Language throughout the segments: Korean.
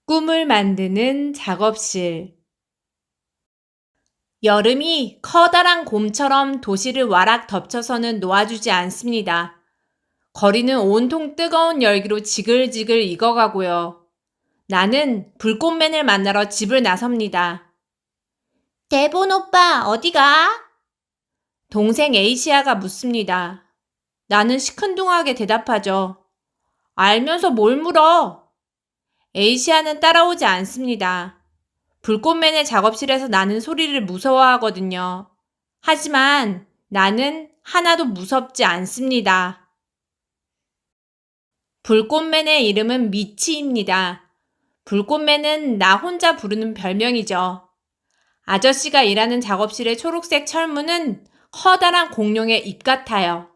꿈을 만드는 작업실. 여름이 커다란 곰처럼 도시를 와락 덮쳐서는 놓아주지 않습니다. 거리는 온통 뜨거운 열기로 지글지글 익어가고요. 나는 불꽃맨을 만나러 집을 나섭니다. 대본 오빠, 어디가? 동생 에이시아가 묻습니다. 나는 시큰둥하게 대답하죠. 알면서 뭘 물어? 에이시아는 따라오지 않습니다. 불꽃맨의 작업실에서 나는 소리를 무서워하거든요. 하지만 나는 하나도 무섭지 않습니다. 불꽃맨의 이름은 미치입니다. 불꽃맨은 나 혼자 부르는 별명이죠. 아저씨가 일하는 작업실의 초록색 철문은 커다란 공룡의 입 같아요.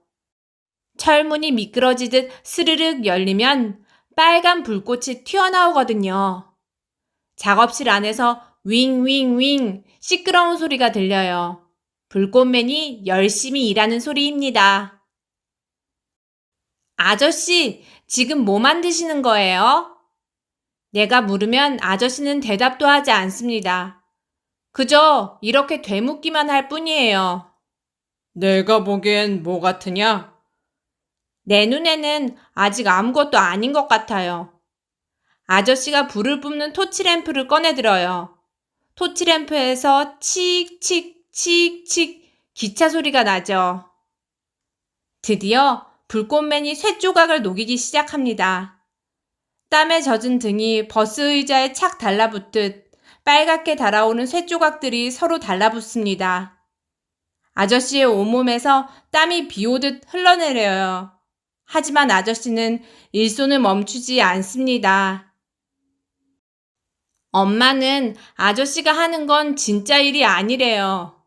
철문이 미끄러지듯 스르륵 열리면 빨간 불꽃이 튀어나오거든요. 작업실 안에서 윙윙윙 시끄러운 소리가 들려요. 불꽃맨이 열심히 일하는 소리입니다. 아저씨, 지금 뭐 만드시는 거예요? 내가 물으면 아저씨는 대답도 하지 않습니다. 그저 이렇게 되묻기만 할 뿐이에요. 내가 보기엔 뭐 같으냐? 내 눈에는 아직 아무것도 아닌 것 같아요. 아저씨가 불을 뿜는 토치램프를 꺼내들어요. 토치램프에서 칙칙 칙칙 기차 소리가 나죠. 드디어 불꽃맨이 쇳조각을 녹이기 시작합니다. 땀에 젖은 등이 버스 의자에 착 달라붙듯 빨갛게 달아오는 쇳조각들이 서로 달라붙습니다. 아저씨의 온몸에서 땀이 비 오듯 흘러내려요. 하지만 아저씨는 일손을 멈추지 않습니다. 엄마는 아저씨가 하는 건 진짜 일이 아니래요.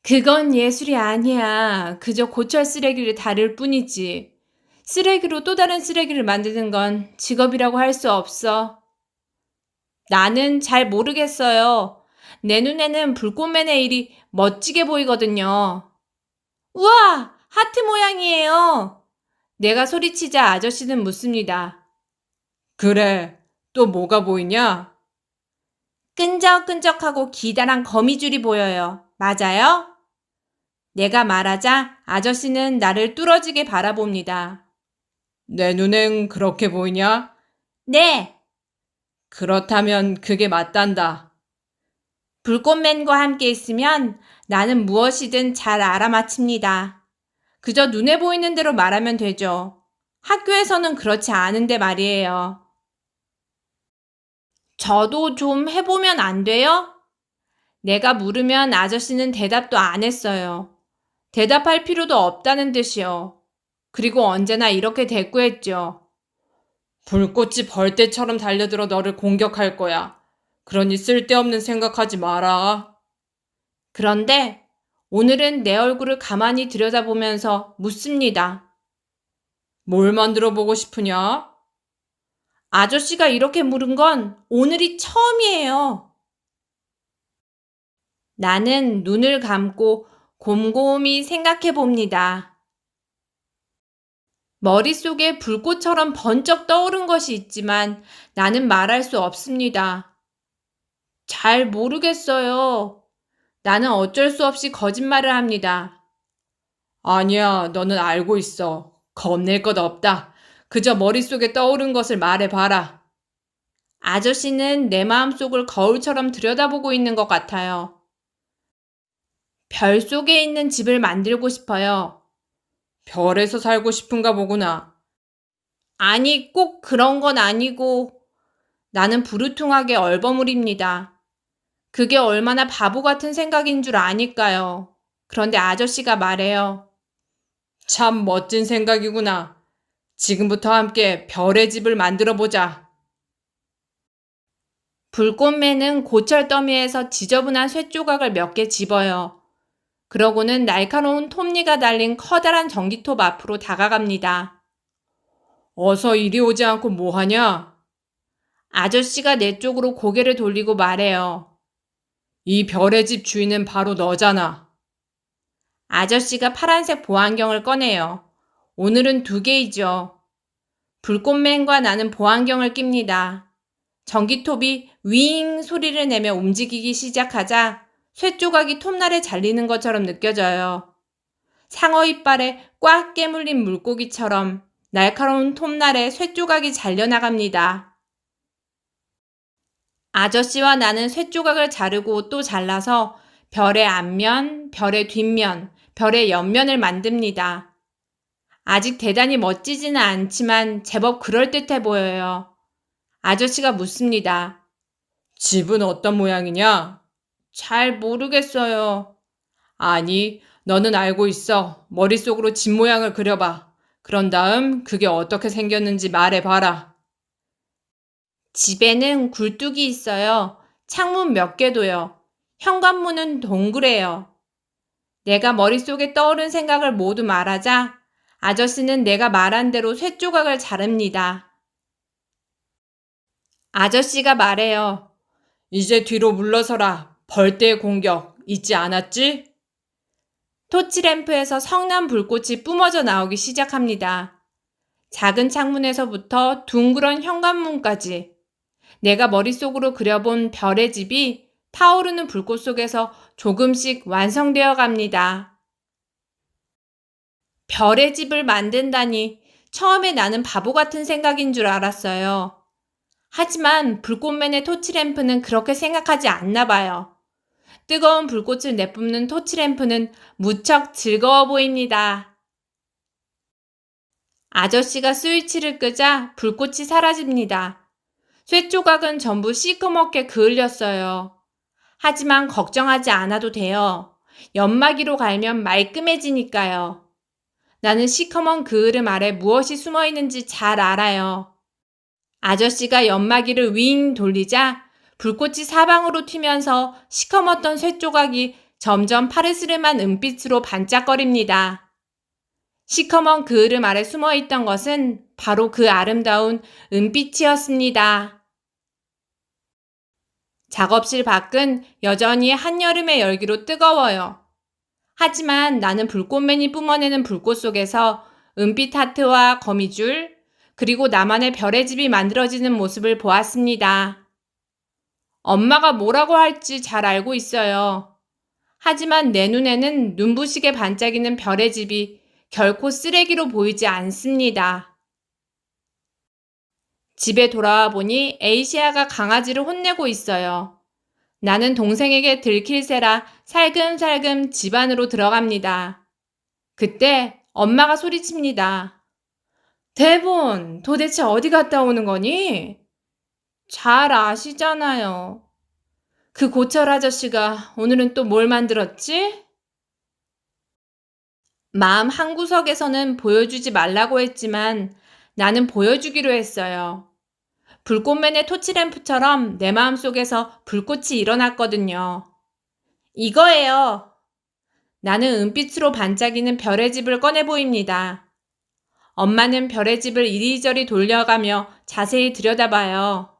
그건 예술이 아니야. 그저 고철 쓰레기를 다룰 뿐이지. 쓰레기로 또 다른 쓰레기를 만드는 건 직업이라고 할 수 없어. 나는 잘 모르겠어요. 내 눈에는 불꽃맨의 일이 멋지게 보이거든요. 우와! 하트 모양이에요. 내가 소리치자 아저씨는 묻습니다. 그래, 또 뭐가 보이냐? 끈적끈적하고 기다란 거미줄이 보여요. 맞아요? 내가 말하자 아저씨는 나를 뚫어지게 바라봅니다. 내 눈엔 그렇게 보이냐? 네, 그렇다면 그게 맞단다. 불꽃맨과 함께 있으면 나는 무엇이든 잘 알아맞힙니다. 그저 눈에 보이는 대로 말하면 되죠. 학교에서는 그렇지 않은데 말이에요. 저도 좀 해보면 안 돼요? 내가 물으면 아저씨는 대답도 안 했어요. 대답할 필요도 없다는 듯이요. 그리고 언제나 이렇게 대꾸했죠. 불꽃이 벌떼처럼 달려들어 너를 공격할 거야. 그러니 쓸데없는 생각하지 마라. 그런데 오늘은 내 얼굴을 가만히 들여다보면서 묻습니다. 뭘 만들어 보고 싶으냐? 아저씨가 이렇게 물은 건 오늘이 처음이에요. 나는 눈을 감고 곰곰이 생각해 봅니다. 머릿속에 불꽃처럼 번쩍 떠오른 것이 있지만 나는 말할 수 없습니다. 잘 모르겠어요. 나는 어쩔 수 없이 거짓말을 합니다. 아니야, 너는 알고 있어. 겁낼 것 없다. 그저 머릿속에 떠오른 것을 말해봐라. 아저씨는 내 마음속을 거울처럼 들여다보고 있는 것 같아요. 별 속에 있는 집을 만들고 싶어요. 별에서 살고 싶은가 보구나. 아니, 꼭 그런 건 아니고, 나는 부르퉁하게 얼버무립니다. 그게 얼마나 바보 같은 생각인 줄 아니까요. 그런데 아저씨가 말해요. 참 멋진 생각이구나. 지금부터 함께 별의 집을 만들어 보자. 불꽃매는 고철 더미에서 지저분한 쇳조각을 몇 개 집어요. 그러고는 날카로운 톱니가 달린 커다란 전기톱 앞으로 다가갑니다. 어서 이리 오지 않고 뭐하냐? 아저씨가 내 쪽으로 고개를 돌리고 말해요. 이 별의 집 주인은 바로 너잖아. 아저씨가 파란색 보안경을 꺼내요. 오늘은 2개이죠. 불꽃맨과 나는 보안경을 낍니다. 전기톱이 윙 소리를 내며 움직이기 시작하자 쇳조각이 톱날에 잘리는 것처럼 느껴져요. 상어 이빨에 꽉 깨물린 물고기처럼 날카로운 톱날에 쇳조각이 잘려나갑니다. 아저씨와 나는 쇳조각을 자르고 또 잘라서 별의 앞면, 별의 뒷면, 별의 옆면을 만듭니다. 아직 대단히 멋지지는 않지만 제법 그럴듯해 보여요. 아저씨가 묻습니다. 집은 어떤 모양이냐? 잘 모르겠어요. 아니, 너는 알고 있어. 머릿속으로 집 모양을 그려봐. 그런 다음 그게 어떻게 생겼는지 말해봐라. 집에는 굴뚝이 있어요. 창문 몇 개도요. 현관문은 동그래요. 내가 머릿속에 떠오른 생각을 모두 말하자 아저씨는 내가 말한 대로 쇳조각을 자릅니다. 아저씨가 말해요. 이제 뒤로 물러서라. 벌떼의 공격 잊지 않았지? 토치램프에서 성난 불꽃이 뿜어져 나오기 시작합니다. 작은 창문에서부터 둥그런 현관문까지 내가 머릿속으로 그려본 별의 집이 타오르는 불꽃 속에서 조금씩 완성되어 갑니다. 별의 집을 만든다니 처음에 나는 바보 같은 생각인 줄 알았어요. 하지만 불꽃맨의 토치램프는 그렇게 생각하지 않나 봐요. 뜨거운 불꽃을 내뿜는 토치램프는 무척 즐거워 보입니다. 아저씨가 스위치를 끄자 불꽃이 사라집니다. 쇳조각은 전부 시커멓게 그을렸어요. 하지만 걱정하지 않아도 돼요. 연마기로 갈면 말끔해지니까요. 나는 시커먼 그을음 아래 무엇이 숨어 있는지 잘 알아요. 아저씨가 연마기를 윙 돌리자 불꽃이 사방으로 튀면서 시커멓던 쇳조각이 점점 파르스름한 은빛으로 반짝거립니다. 시커먼 그을음 아래 숨어 있던 것은 바로 그 아름다운 은빛이었습니다. 작업실 밖은 여전히 한여름의 열기로 뜨거워요. 하지만 나는 불꽃맨이 뿜어내는 불꽃 속에서 은빛 하트와 거미줄, 그리고 나만의 별의 집이 만들어지는 모습을 보았습니다. 엄마가 뭐라고 할지 잘 알고 있어요. 하지만 내 눈에는 눈부시게 반짝이는 별의 집이 결코 쓰레기로 보이지 않습니다. 집에 돌아와 보니 에이시아가 강아지를 혼내고 있어요. 나는 동생에게 들킬세라 살금살금 집 안으로 들어갑니다. 그때 엄마가 소리칩니다. 대본, 도대체 어디 갔다 오는 거니? 잘 아시잖아요. 그 고철 아저씨가 오늘은 또 뭘 만들었지? 마음 한구석에서는 보여주지 말라고 했지만 나는 보여주기로 했어요. 불꽃맨의 토치램프처럼 내 마음속에서 불꽃이 일어났거든요. 이거예요. 나는 은빛으로 반짝이는 별의 집을 꺼내 보입니다. 엄마는 별의 집을 이리저리 돌려가며 자세히 들여다봐요.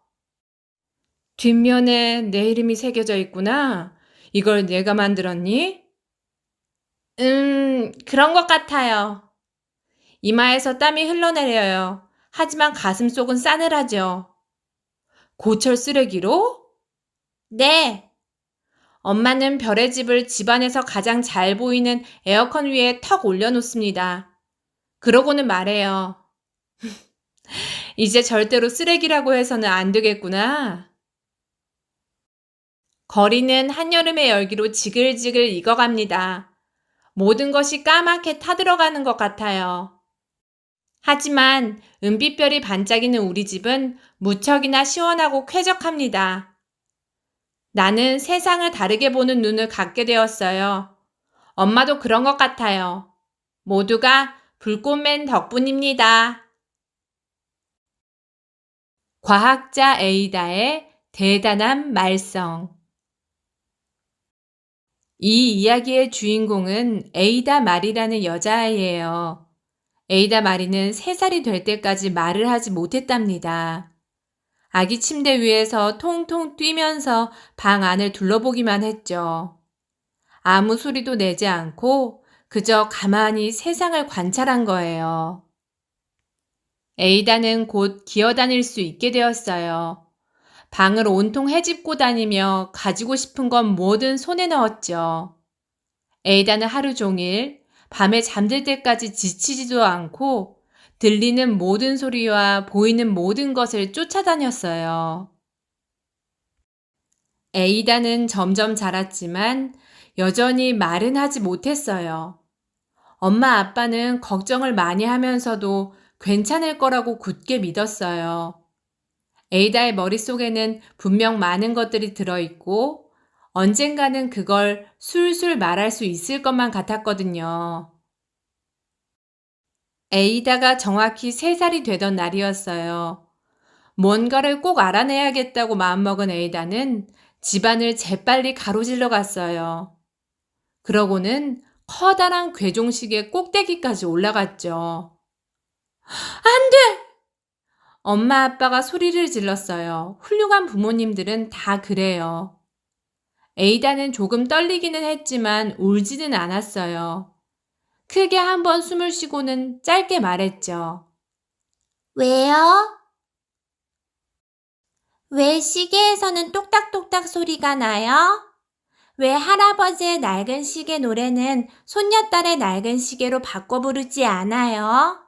뒷면에 내 이름이 새겨져 있구나. 이걸 내가 만들었니? 그런 것 같아요. 이마에서 땀이 흘러내려요. 하지만 가슴 속은 싸늘하죠. 고철 쓰레기로? 네. 엄마는 별의 집을 집안에서 가장 잘 보이는 에어컨 위에 턱 올려놓습니다. 그러고는 말해요. 이제 절대로 쓰레기라고 해서는 안 되겠구나. 거리는 한여름의 열기로 지글지글 익어갑니다. 모든 것이 까맣게 타들어가는 것 같아요. 하지만 은빛별이 반짝이는 우리 집은 무척이나 시원하고 쾌적합니다. 나는 세상을 다르게 보는 눈을 갖게 되었어요. 엄마도 그런 것 같아요. 모두가 불꽃맨 덕분입니다. 과학자 에이다의 대단한 말썽. 이 이야기의 주인공은 에이다 마리라는 여자아이예요. 에이다 마리는 3살이 될 때까지 말을 하지 못했답니다. 아기 침대 위에서 통통 뛰면서 방 안을 둘러보기만 했죠. 아무 소리도 내지 않고 그저 가만히 세상을 관찰한 거예요. 에이다는 곧 기어다닐 수 있게 되었어요. 방을 온통 헤집고 다니며 가지고 싶은 건 뭐든 손에 넣었죠. 에이다는 하루 종일 밤에 잠들 때까지 지치지도 않고 들리는 모든 소리와 보이는 모든 것을 쫓아다녔어요. 에이다는 점점 자랐지만 여전히 말은 하지 못했어요. 엄마 아빠는 걱정을 많이 하면서도 괜찮을 거라고 굳게 믿었어요. 에이다의 머릿속에는 분명 많은 것들이 들어있고 언젠가는 그걸 술술 말할 수 있을 것만 같았거든요. 에이다가 정확히 3살이 되던 날이었어요. 뭔가를 꼭 알아내야겠다고 마음먹은 에이다는 집안을 재빨리 가로질러 갔어요. 그러고는 커다란 괴종식의 꼭대기까지 올라갔죠. 안 돼! 엄마 아빠가 소리를 질렀어요. 훌륭한 부모님들은 다 그래요. 에이다는 조금 떨리기는 했지만 울지는 않았어요. 크게 한번 숨을 쉬고는 짧게 말했죠. 왜요? 왜 시계에서는 똑딱똑딱 소리가 나요? 왜 할아버지의 낡은 시계 노래는 손녀딸의 낡은 시계로 바꿔 부르지 않아요?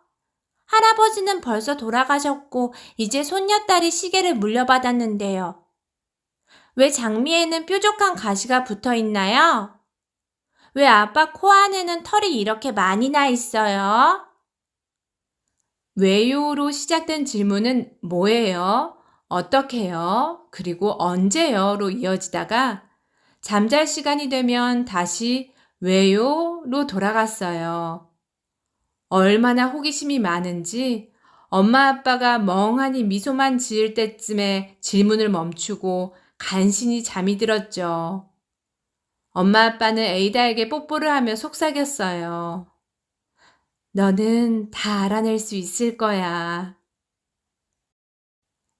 할아버지는 벌써 돌아가셨고 이제 손녀딸이 시계를 물려받았는데요. 왜 장미에는 뾰족한 가시가 붙어 있나요? 왜 아빠 코 안에는 털이 이렇게 많이 나 있어요? 왜요로 시작된 질문은 뭐예요? 어떻게요? 그리고 언제요?로 이어지다가 잠잘 시간이 되면 다시 왜요?로 돌아갔어요. 얼마나 호기심이 많은지 엄마 아빠가 멍하니 미소만 지을 때쯤에 질문을 멈추고 간신히 잠이 들었죠. 엄마 아빠는 에이다에게 뽀뽀를 하며 속삭였어요. 너는 다 알아낼 수 있을 거야.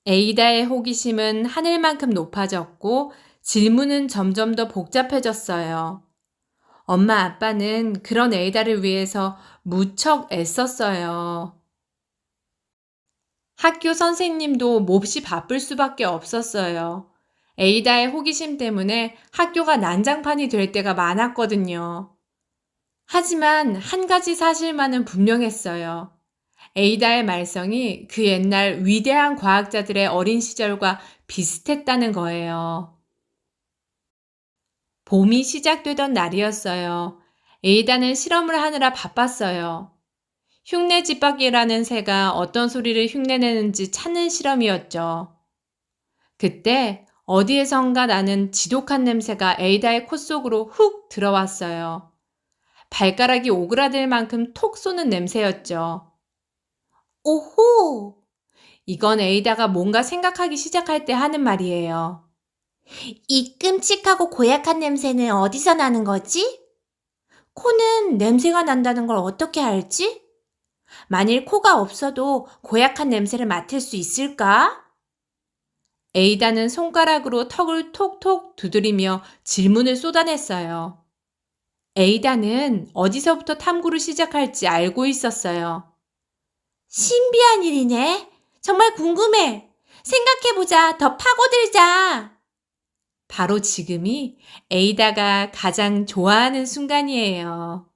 에이다의 호기심은 하늘만큼 높아졌고 질문은 점점 더 복잡해졌어요. 엄마 아빠는 그런 에이다를 위해서 무척 애썼어요. 학교 선생님도 몹시 바쁠 수밖에 없었어요. 에이다의 호기심 때문에 학교가 난장판이 될 때가 많았거든요. 하지만 한 가지 사실만은 분명했어요. 에이다의 말썽이 그 옛날 위대한 과학자들의 어린 시절과 비슷했다는 거예요. 봄이 시작되던 날이었어요. 에이다는 실험을 하느라 바빴어요. 흉내 집박이라는 새가 어떤 소리를 흉내내는지 찾는 실험이었죠. 그때 어디에선가 나는 지독한 냄새가 에이다의 코 속으로 훅 들어왔어요. 발가락이 오그라들 만큼 톡 쏘는 냄새였죠. 오호! 이건 에이다가 뭔가 생각하기 시작할 때 하는 말이에요. 이 끔찍하고 고약한 냄새는 어디서 나는 거지? 코는 냄새가 난다는 걸 어떻게 알지? 만일 코가 없어도 고약한 냄새를 맡을 수 있을까? 에이다는 손가락으로 턱을 톡톡 두드리며 질문을 쏟아냈어요. 에이다는 어디서부터 탐구를 시작할지 알고 있었어요. 신비한 일이네. 정말 궁금해. 생각해보자. 더 파고들자. 바로 지금이 에이다가 가장 좋아하는 순간이에요.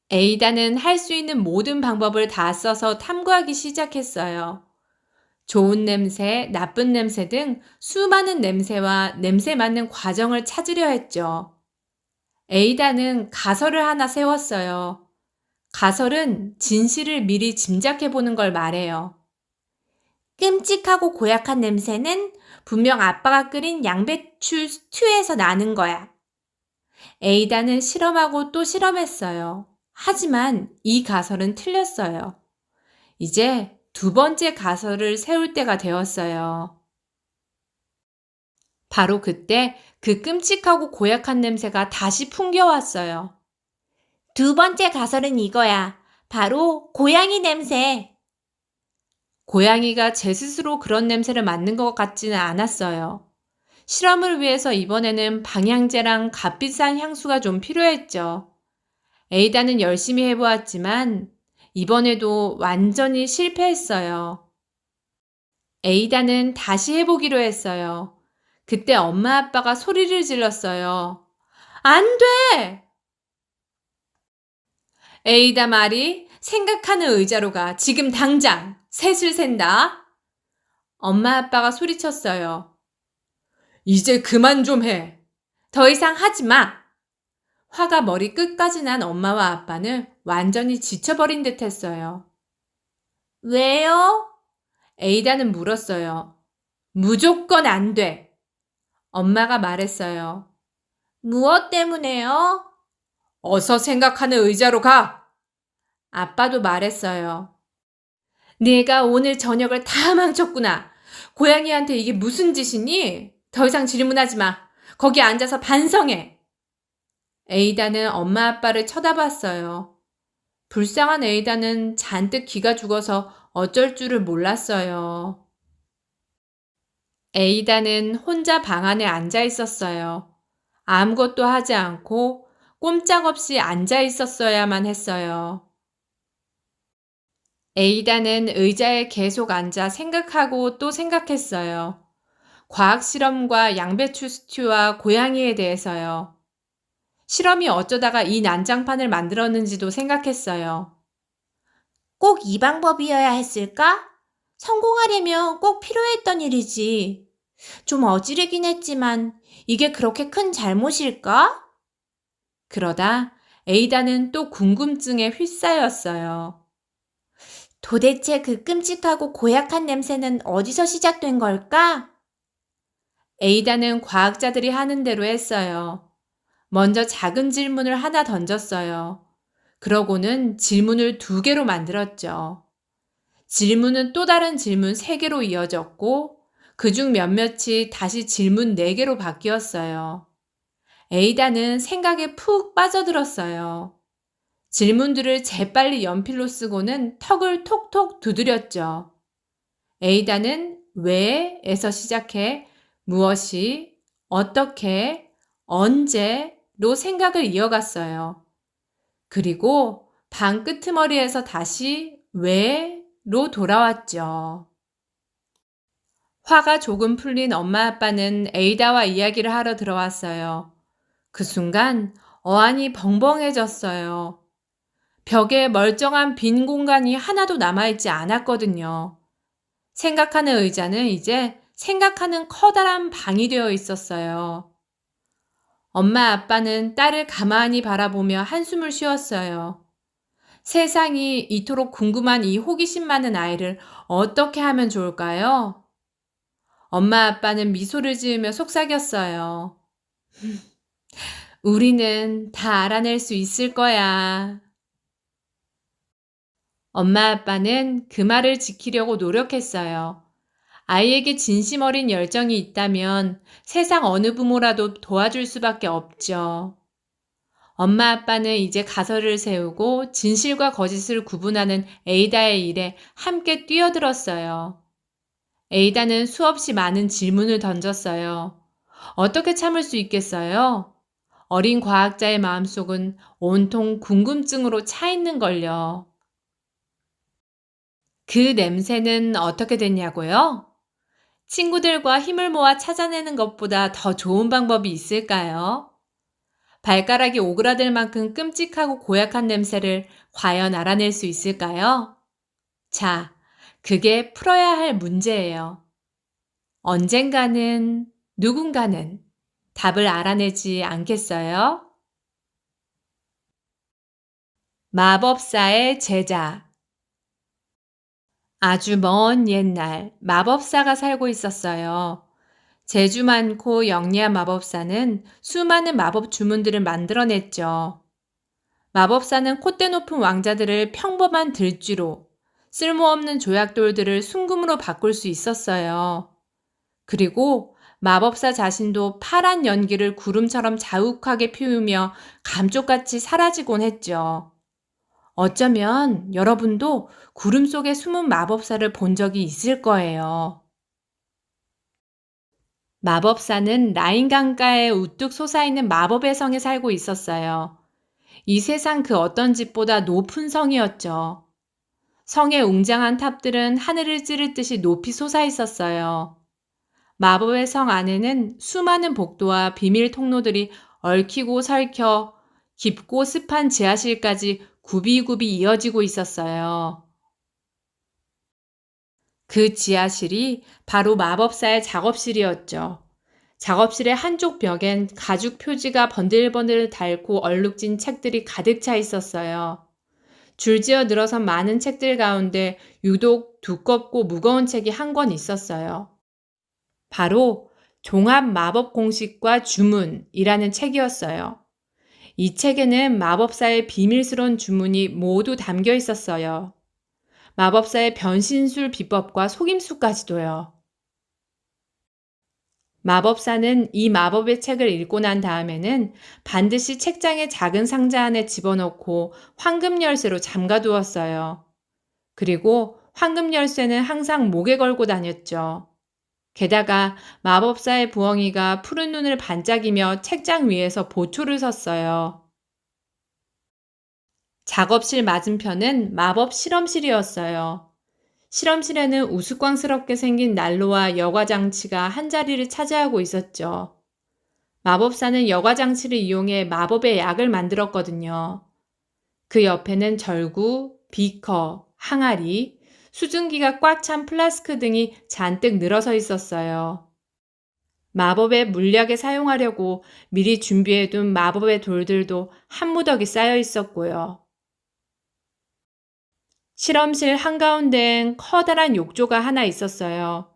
에이다는 할 수 있는 모든 방법을 다 써서 탐구하기 시작했어요. 좋은 냄새, 나쁜 냄새 등 수많은 냄새와 냄새 맡는 과정을 찾으려 했죠. 에이다는 가설을 하나 세웠어요. 가설은 진실을 미리 짐작해 보는 걸 말해요. 끔찍하고 고약한 냄새는 분명 아빠가 끓인 양배추 스튜에서 나는 거야. 에이다는 실험하고 또 실험했어요. 하지만 이 가설은 틀렸어요. 이제 2번째 가설을 세울 때가 되었어요. 바로 그때 그 끔찍하고 고약한 냄새가 다시 풍겨왔어요. 2번째 가설은 이거야. 바로 고양이 냄새. 고양이가 제 스스로 그런 냄새를 맡는 것 같지는 않았어요. 실험을 위해서 이번에는 방향제랑 값비싼 향수가 좀 필요했죠. 에이다는 열심히 해보았지만 이번에도 완전히 실패했어요. 에이다는 다시 해보기로 했어요. 그때 엄마 아빠가 소리를 질렀어요. 안 돼! 에이다 말이 생각하는 의자로 가. 지금 당장 셋을 센다. 엄마 아빠가 소리쳤어요. 이제 그만 좀 해. 더 이상 하지 마. 화가 머리 끝까지 난 엄마와 아빠는 완전히 지쳐버린 듯 했어요. 왜요? 에이다는 물었어요. 무조건 안 돼. 엄마가 말했어요. 무엇 때문에요? 어서 생각하는 의자로 가. 아빠도 말했어요. 내가 오늘 저녁을 다 망쳤구나. 고양이한테 이게 무슨 짓이니? 더 이상 질문하지 마. 거기 앉아서 반성해. 에이다는 엄마 아빠를 쳐다봤어요. 불쌍한 에이다는 잔뜩 기가 죽어서 어쩔 줄을 몰랐어요. 에이다는 혼자 방 안에 앉아 있었어요. 아무것도 하지 않고 꼼짝없이 앉아 있었어야만 했어요. 에이다는 의자에 계속 앉아 생각하고 또 생각했어요. 과학 실험과 양배추 스튜와 고양이에 대해서요. 실험이 어쩌다가 이 난장판을 만들었는지도 생각했어요. 꼭 이 방법이어야 했을까? 성공하려면 꼭 필요했던 일이지. 좀 어지르긴 했지만 이게 그렇게 큰 잘못일까? 그러다 에이다는 또 궁금증에 휩싸였어요. 도대체 그 끔찍하고 고약한 냄새는 어디서 시작된 걸까? 에이다는 과학자들이 하는 대로 했어요. 먼저 작은 질문을 하나 던졌어요. 그러고는 질문을 2개로 만들었죠. 질문은 또 다른 질문 3개로 이어졌고 그중 몇몇이 다시 질문 4개로 바뀌었어요. 에이다는 생각에 푹 빠져들었어요. 질문들을 재빨리 연필로 쓰고는 턱을 톡톡 두드렸죠. 에이다는 왜에서 시작해 무엇이, 어떻게, 언제로 생각을 이어갔어요. 그리고 방 끄트머리에서 다시 왜로 돌아왔죠. 화가 조금 풀린 엄마 아빠는 에이다와 이야기를 하러 들어왔어요. 그 순간 어안이 벙벙해졌어요. 벽에 멀쩡한 빈 공간이 하나도 남아있지 않았거든요. 생각하는 의자는 이제 생각하는 커다란 방이 되어 있었어요. 엄마 아빠는 딸을 가만히 바라보며 한숨을 쉬었어요. 세상이 이토록 궁금한 이 호기심 많은 아이를 어떻게 하면 좋을까요? 엄마 아빠는 미소를 지으며 속삭였어요. 우리는 다 알아낼 수 있을 거야. 엄마 아빠는 그 말을 지키려고 노력했어요. 아이에게 진심 어린 열정이 있다면 세상 어느 부모라도 도와줄 수밖에 없죠. 엄마 아빠는 이제 가설을 세우고 진실과 거짓을 구분하는 에이다의 일에 함께 뛰어들었어요. 에이다는 수없이 많은 질문을 던졌어요. 어떻게 참을 수 있겠어요? 어린 과학자의 마음속은 온통 궁금증으로 차 있는걸요. 그 냄새는 어떻게 됐냐고요? 친구들과 힘을 모아 찾아내는 것보다 더 좋은 방법이 있을까요? 발가락이 오그라들 만큼 끔찍하고 고약한 냄새를 과연 알아낼 수 있을까요? 자, 그게 풀어야 할 문제예요. 언젠가는 누군가는 답을 알아내지 않겠어요? 마법사의 제자. 아주 먼 옛날 마법사가 살고 있었어요. 재주 많고 영리한 마법사는 수많은 마법 주문들을 만들어냈죠. 마법사는 콧대 높은 왕자들을 평범한 들쥐로, 쓸모없는 조약돌들을 순금으로 바꿀 수 있었어요. 그리고 마법사 자신도 파란 연기를 구름처럼 자욱하게 피우며 감쪽같이 사라지곤 했죠. 어쩌면 여러분도 구름 속에 숨은 마법사를 본 적이 있을 거예요. 마법사는 라인 강가에 우뚝 솟아있는 마법의 성에 살고 있었어요. 이 세상 그 어떤 집보다 높은 성이었죠. 성의 웅장한 탑들은 하늘을 찌를 듯이 높이 솟아 있었어요. 마법의 성 안에는 수많은 복도와 비밀 통로들이 얽히고 설켜 깊고 습한 지하실까지 굽이굽이 이어지고 있었어요. 그 지하실이 바로 마법사의 작업실이었죠. 작업실의 한쪽 벽엔 가죽 표지가 번들번들 닳고 얼룩진 책들이 가득 차 있었어요. 줄지어 늘어선 많은 책들 가운데 유독 두껍고 무거운 책이 한 권 있었어요. 바로 종합 마법 공식과 주문이라는 책이었어요. 이 책에는 마법사의 비밀스러운 주문이 모두 담겨 있었어요. 마법사의 변신술 비법과 속임수까지도요. 마법사는 이 마법의 책을 읽고 난 다음에는 반드시 책장의 작은 상자 안에 집어넣고 황금 열쇠로 잠가두었어요. 그리고 황금 열쇠는 항상 목에 걸고 다녔죠. 게다가 마법사의 부엉이가 푸른 눈을 반짝이며 책장 위에서 보초를 섰어요. 작업실 맞은편은 마법 실험실이었어요. 실험실에는 우스꽝스럽게 생긴 난로와 여과장치가 한자리를 차지하고 있었죠. 마법사는 여과장치를 이용해 마법의 약을 만들었거든요. 그 옆에는 절구, 비커, 항아리, 수증기가 꽉 찬 플라스크 등이 잔뜩 늘어서 있었어요. 마법의 물약에 사용하려고 미리 준비해둔 마법의 돌들도 한 무더기 쌓여 있었고요. 실험실 한가운데엔 커다란 욕조가 하나 있었어요.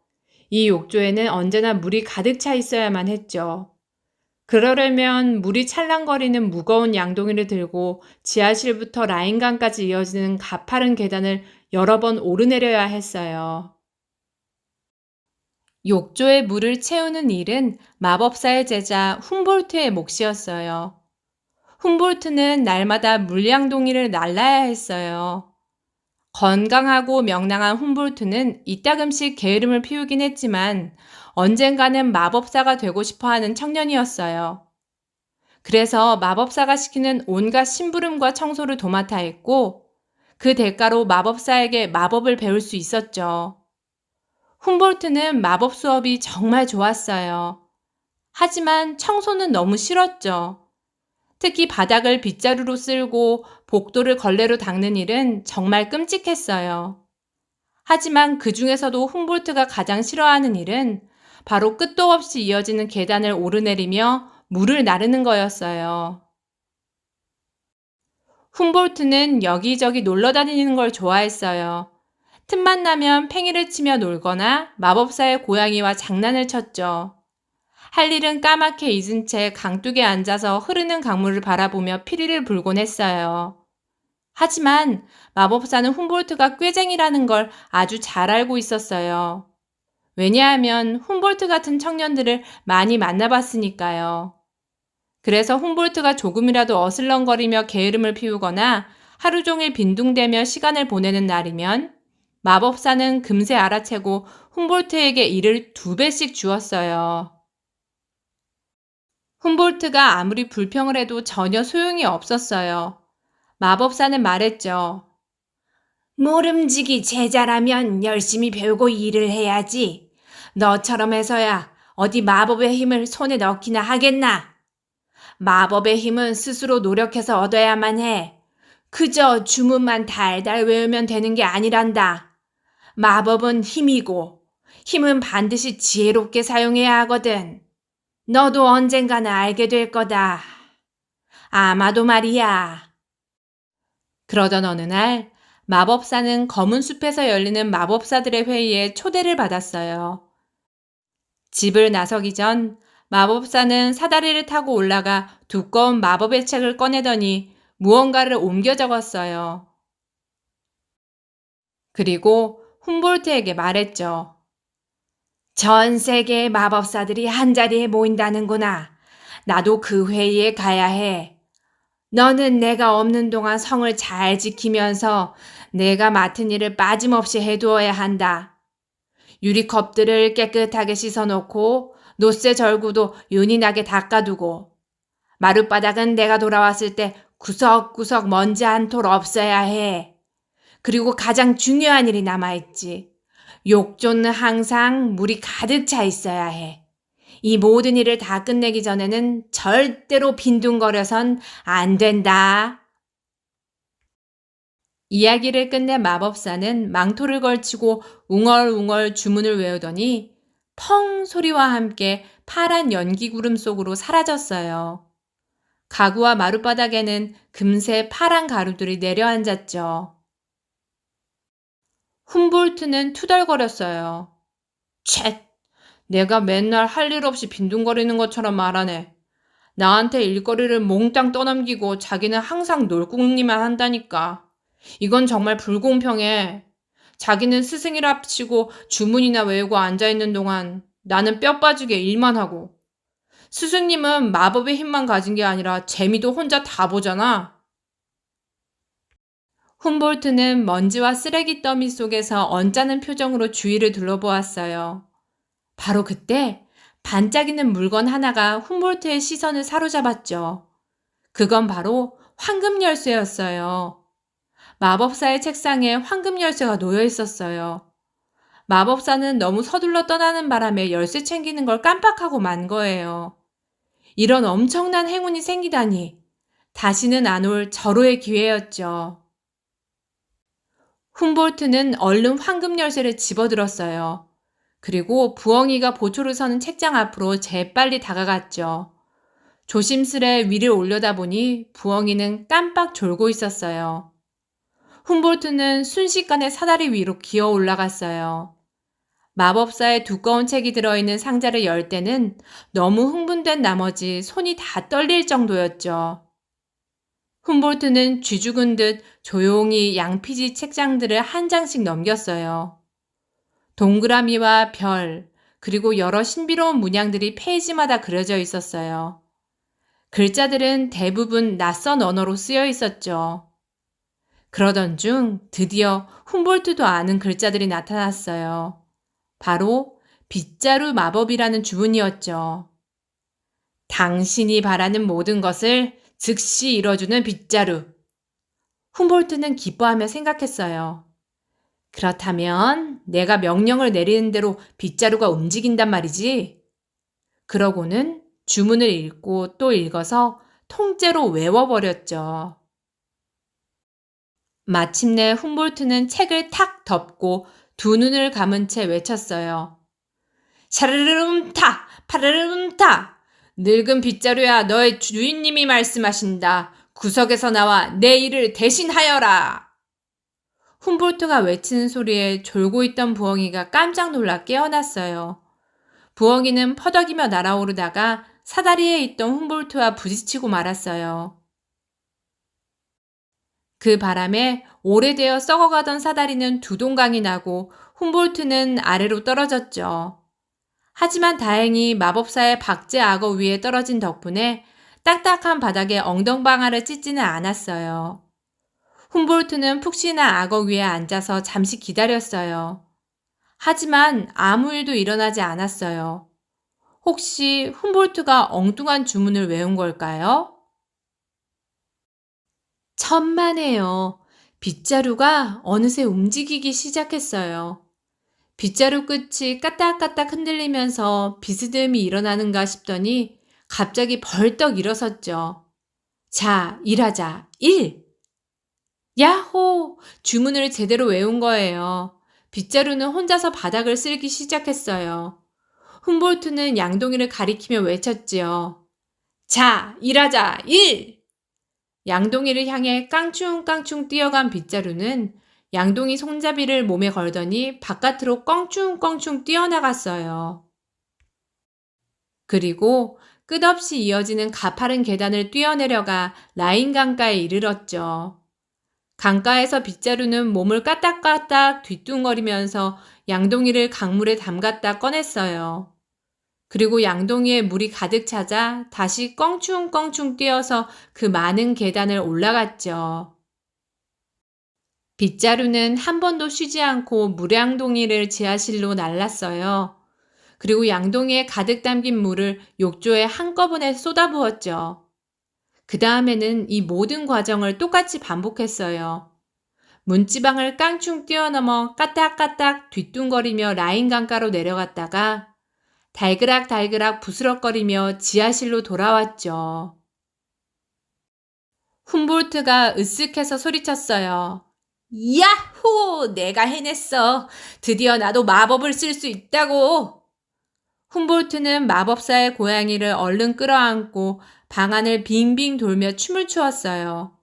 이 욕조에는 언제나 물이 가득 차 있어야만 했죠. 그러려면 물이 찰랑거리는 무거운 양동이를 들고 지하실부터 라인강까지 이어지는 가파른 계단을 여러 번 오르내려야 했어요. 욕조에 물을 채우는 일은 마법사의 제자 훔볼트의 몫이었어요. 훔볼트는 날마다 물양동이를 날라야 했어요. 건강하고 명랑한 훔볼트는 이따금씩 게으름을 피우긴 했지만 언젠가는 마법사가 되고 싶어하는 청년이었어요. 그래서 마법사가 시키는 온갖 심부름과 청소를 도맡아 했고 그 대가로 마법사에게 마법을 배울 수 있었죠. 훔볼트는 마법 수업이 정말 좋았어요. 하지만 청소는 너무 싫었죠. 특히 바닥을 빗자루로 쓸고 복도를 걸레로 닦는 일은 정말 끔찍했어요. 하지만 그 중에서도 훔볼트가 가장 싫어하는 일은 바로 끝도 없이 이어지는 계단을 오르내리며 물을 나르는 거였어요. 훔볼트는 여기저기 놀러 다니는 걸 좋아했어요. 틈만 나면 팽이를 치며 놀거나 마법사의 고양이와 장난을 쳤죠. 할 일은 까맣게 잊은 채 강둑에 앉아서 흐르는 강물을 바라보며 피리를 불곤 했어요. 하지만 마법사는 훔볼트가 꾀쟁이라는 걸 아주 잘 알고 있었어요. 왜냐하면 훔볼트 같은 청년들을 많이 만나봤으니까요. 그래서 훔볼트가 조금이라도 어슬렁거리며 게으름을 피우거나 하루 종일 빈둥대며 시간을 보내는 날이면 마법사는 금세 알아채고 훔볼트에게 일을 2배씩 주었어요. 훔볼트가 아무리 불평을 해도 전혀 소용이 없었어요. 마법사는 말했죠. 모름지기 제자라면 열심히 배우고 일을 해야지. 너처럼 해서야 어디 마법의 힘을 손에 넣기나 하겠나. 마법의 힘은 스스로 노력해서 얻어야만 해. 그저 주문만 달달 외우면 되는 게 아니란다. 마법은 힘이고 힘은 반드시 지혜롭게 사용해야 하거든. 너도 언젠가는 알게 될 거다. 아마도 말이야. 그러던 어느 날 마법사는 검은 숲에서 열리는 마법사들의 회의에 초대를 받았어요. 집을 나서기 전 마법사는 사다리를 타고 올라가 두꺼운 마법의 책을 꺼내더니 무언가를 옮겨 적었어요. 그리고 훔볼트에게 말했죠. 전 세계의 마법사들이 한자리에 모인다는구나. 나도 그 회의에 가야 해. 너는 내가 없는 동안 성을 잘 지키면서 내가 맡은 일을 빠짐없이 해두어야 한다. 유리컵들을 깨끗하게 씻어놓고 노쇠 절구도 윤이나게 닦아두고 마룻바닥은 내가 돌아왔을 때 구석구석 먼지 한 톨 없어야 해. 그리고 가장 중요한 일이 남아있지. 욕조는 항상 물이 가득 차 있어야 해. 이 모든 일을 다 끝내기 전에는 절대로 빈둥거려선 안 된다. 이야기를 끝낸 마법사는 망토를 걸치고 웅얼웅얼 주문을 외우더니 펑 소리와 함께 파란 연기구름 속으로 사라졌어요. 가구와 마룻바닥에는 금세 파란 가루들이 내려앉았죠. 훔볼트는 투덜거렸어요. 쳇! 내가 맨날 할 일 없이 빈둥거리는 것처럼 말하네. 나한테 일거리를 몽땅 떠넘기고 자기는 항상 놀궁리만 한다니까. 이건 정말 불공평해. 자기는 스승이랍시고 주문이나 외우고 앉아있는 동안 나는 뼈 빠지게 일만 하고. 스승님은 마법의 힘만 가진 게 아니라 재미도 혼자 다 보잖아. 훔볼트는 먼지와 쓰레기 더미 속에서 언짢은 표정으로 주위를 둘러보았어요. 바로 그때 반짝이는 물건 하나가 훔볼트의 시선을 사로잡았죠. 그건 바로 황금 열쇠였어요. 마법사의 책상에 황금 열쇠가 놓여 있었어요. 마법사는 너무 서둘러 떠나는 바람에 열쇠 챙기는 걸 깜빡하고 만 거예요. 이런 엄청난 행운이 생기다니. 다시는 안 올 절호의 기회였죠. 훔볼트는 얼른 황금 열쇠를 집어들었어요. 그리고 부엉이가 보초를 서는 책장 앞으로 재빨리 다가갔죠. 조심스레 위를 올려다보니 부엉이는 깜빡 졸고 있었어요. 훔볼트는 순식간에 사다리 위로 기어 올라갔어요. 마법사의 두꺼운 책이 들어있는 상자를 열 때는 너무 흥분된 나머지 손이 다 떨릴 정도였죠. 훔볼트는 쥐 죽은 듯 조용히 양피지 책장들을 한 장씩 넘겼어요. 동그라미와 별, 그리고 여러 신비로운 문양들이 페이지마다 그려져 있었어요. 글자들은 대부분 낯선 언어로 쓰여 있었죠. 그러던 중 드디어 훔볼트도 아는 글자들이 나타났어요. 바로 빗자루 마법이라는 주문이었죠. 당신이 바라는 모든 것을 즉시 이뤄주는 빗자루. 훔볼트는 기뻐하며 생각했어요. 그렇다면 내가 명령을 내리는 대로 빗자루가 움직인단 말이지. 그러고는 주문을 읽고 또 읽어서 통째로 외워버렸죠. 마침내 훔볼트는 책을 탁 덮고 두 눈을 감은 채 외쳤어요. 샤르르름타! 파르르름타! 늙은 빗자루야, 너의 주인님이 말씀하신다. 구석에서 나와 내 일을 대신하여라! 훔볼트가 외치는 소리에 졸고 있던 부엉이가 깜짝 놀라 깨어났어요. 부엉이는 퍼덕이며 날아오르다가 사다리에 있던 훔볼트와 부딪히고 말았어요. 그 바람에 오래되어 썩어가던 사다리는 두 동강이 나고 훔볼트는 아래로 떨어졌죠. 하지만 다행히 마법사의 박제 악어 위에 떨어진 덕분에 딱딱한 바닥에 엉덩방아를 찢지는 않았어요. 훔볼트는 푹신한 악어 위에 앉아서 잠시 기다렸어요. 하지만 아무 일도 일어나지 않았어요. 혹시 훔볼트가 엉뚱한 주문을 외운 걸까요? 천만에요. 빗자루가 어느새 움직이기 시작했어요. 빗자루 끝이 까딱까딱 흔들리면서 비스듬히 일어나는가 싶더니 갑자기 벌떡 일어섰죠. 자, 일하자. 1! 야호! 주문을 제대로 외운 거예요. 빗자루는 혼자서 바닥을 쓸기 시작했어요. 훔볼트는 양동이를 가리키며 외쳤지요. 자, 일하자. 1! 양동이를 향해 깡충깡충 뛰어간 빗자루는 양동이 손잡이를 몸에 걸더니 바깥으로 껑충껑충 뛰어나갔어요. 그리고 끝없이 이어지는 가파른 계단을 뛰어내려가 라인 강가에 이르렀죠. 강가에서 빗자루는 몸을 까딱까딱 뒤뚱거리면서 양동이를 강물에 담갔다 꺼냈어요. 그리고 양동이에 물이 가득 차자 다시 껑충껑충 뛰어서 그 많은 계단을 올라갔죠. 빗자루는 한 번도 쉬지 않고 물양동이를 지하실로 날랐어요. 그리고 양동이에 가득 담긴 물을 욕조에 한꺼번에 쏟아부었죠. 그 다음에는 이 모든 과정을 똑같이 반복했어요. 문지방을 깡충 뛰어넘어 까딱까딱 뒤뚱거리며 라인 강가로 내려갔다가 달그락달그락 부스럭거리며 지하실로 돌아왔죠. 훔볼트가 으쓱해서 소리쳤어요. 야호! 내가 해냈어. 드디어 나도 마법을 쓸 수 있다고. 훔볼트는 마법사의 고양이를 얼른 끌어안고 방 안을 빙빙 돌며 춤을 추었어요.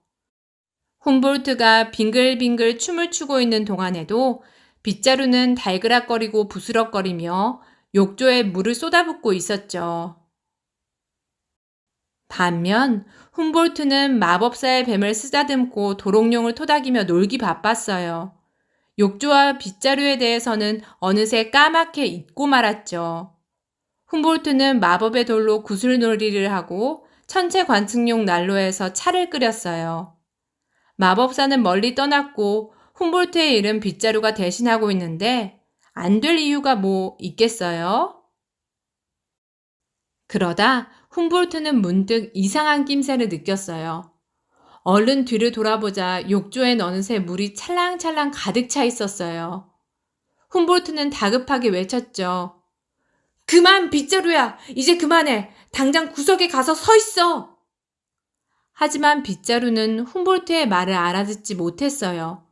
훔볼트가 빙글빙글 춤을 추고 있는 동안에도 빗자루는 달그락거리고 부스럭거리며 욕조에 물을 쏟아붓고 있었죠. 반면 훔볼트는 마법사의 뱀을 쓰다듬고 도롱뇽을 토닥이며 놀기 바빴어요. 욕조와 빗자루에 대해서는 어느새 까맣게 잊고 말았죠. 훔볼트는 마법의 돌로 구슬놀이를 하고 천체 관측용 난로에서 차를 끓였어요. 마법사는 멀리 떠났고 훔볼트의 일은 빗자루가 대신하고 있는데 안 될 이유가 뭐 있겠어요? 그러다 훔볼트는 문득 이상한 낌새를 느꼈어요. 얼른 뒤를 돌아보자 욕조엔 어느새 물이 찰랑찰랑 가득 차 있었어요. 훔볼트는 다급하게 외쳤죠. 그만 빗자루야! 이제 그만해! 당장 구석에 가서 서 있어! 하지만 빗자루는 훔볼트의 말을 알아듣지 못했어요.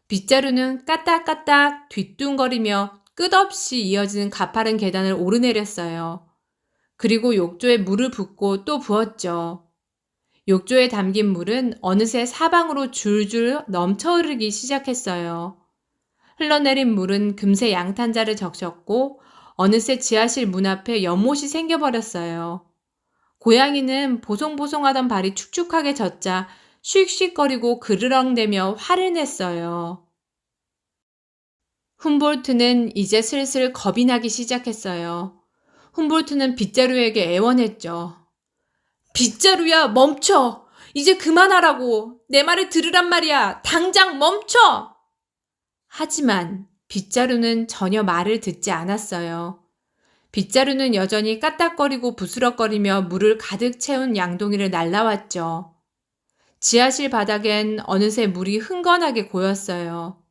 빗자루는 까딱까딱 뒤뚱거리며 끝없이 이어지는 가파른 계단을 오르내렸어요. 그리고 욕조에 물을 붓고 또 부었죠. 욕조에 담긴 물은 어느새 사방으로 줄줄 넘쳐 흐르기 시작했어요. 흘러내린 물은 금세 양탄자를 적셨고 어느새 지하실 문 앞에 연못이 생겨버렸어요. 고양이는 보송보송하던 발이 축축하게 젖자 씩씩거리고 그르렁대며 화를 냈어요. 훔볼트는 이제 슬슬 겁이 나기 시작했어요. 훔볼트는 빗자루에게 애원했죠. 빗자루야, 멈춰! 이제 그만하라고! 내 말을 들으란 말이야! 당장 멈춰! 하지만 빗자루는 전혀 말을 듣지 않았어요. 빗자루는 여전히 까딱거리고 부스럭거리며 물을 가득 채운 양동이를 날라왔죠. 지하실 바닥엔 어느새 물이 흥건하게 고였어요.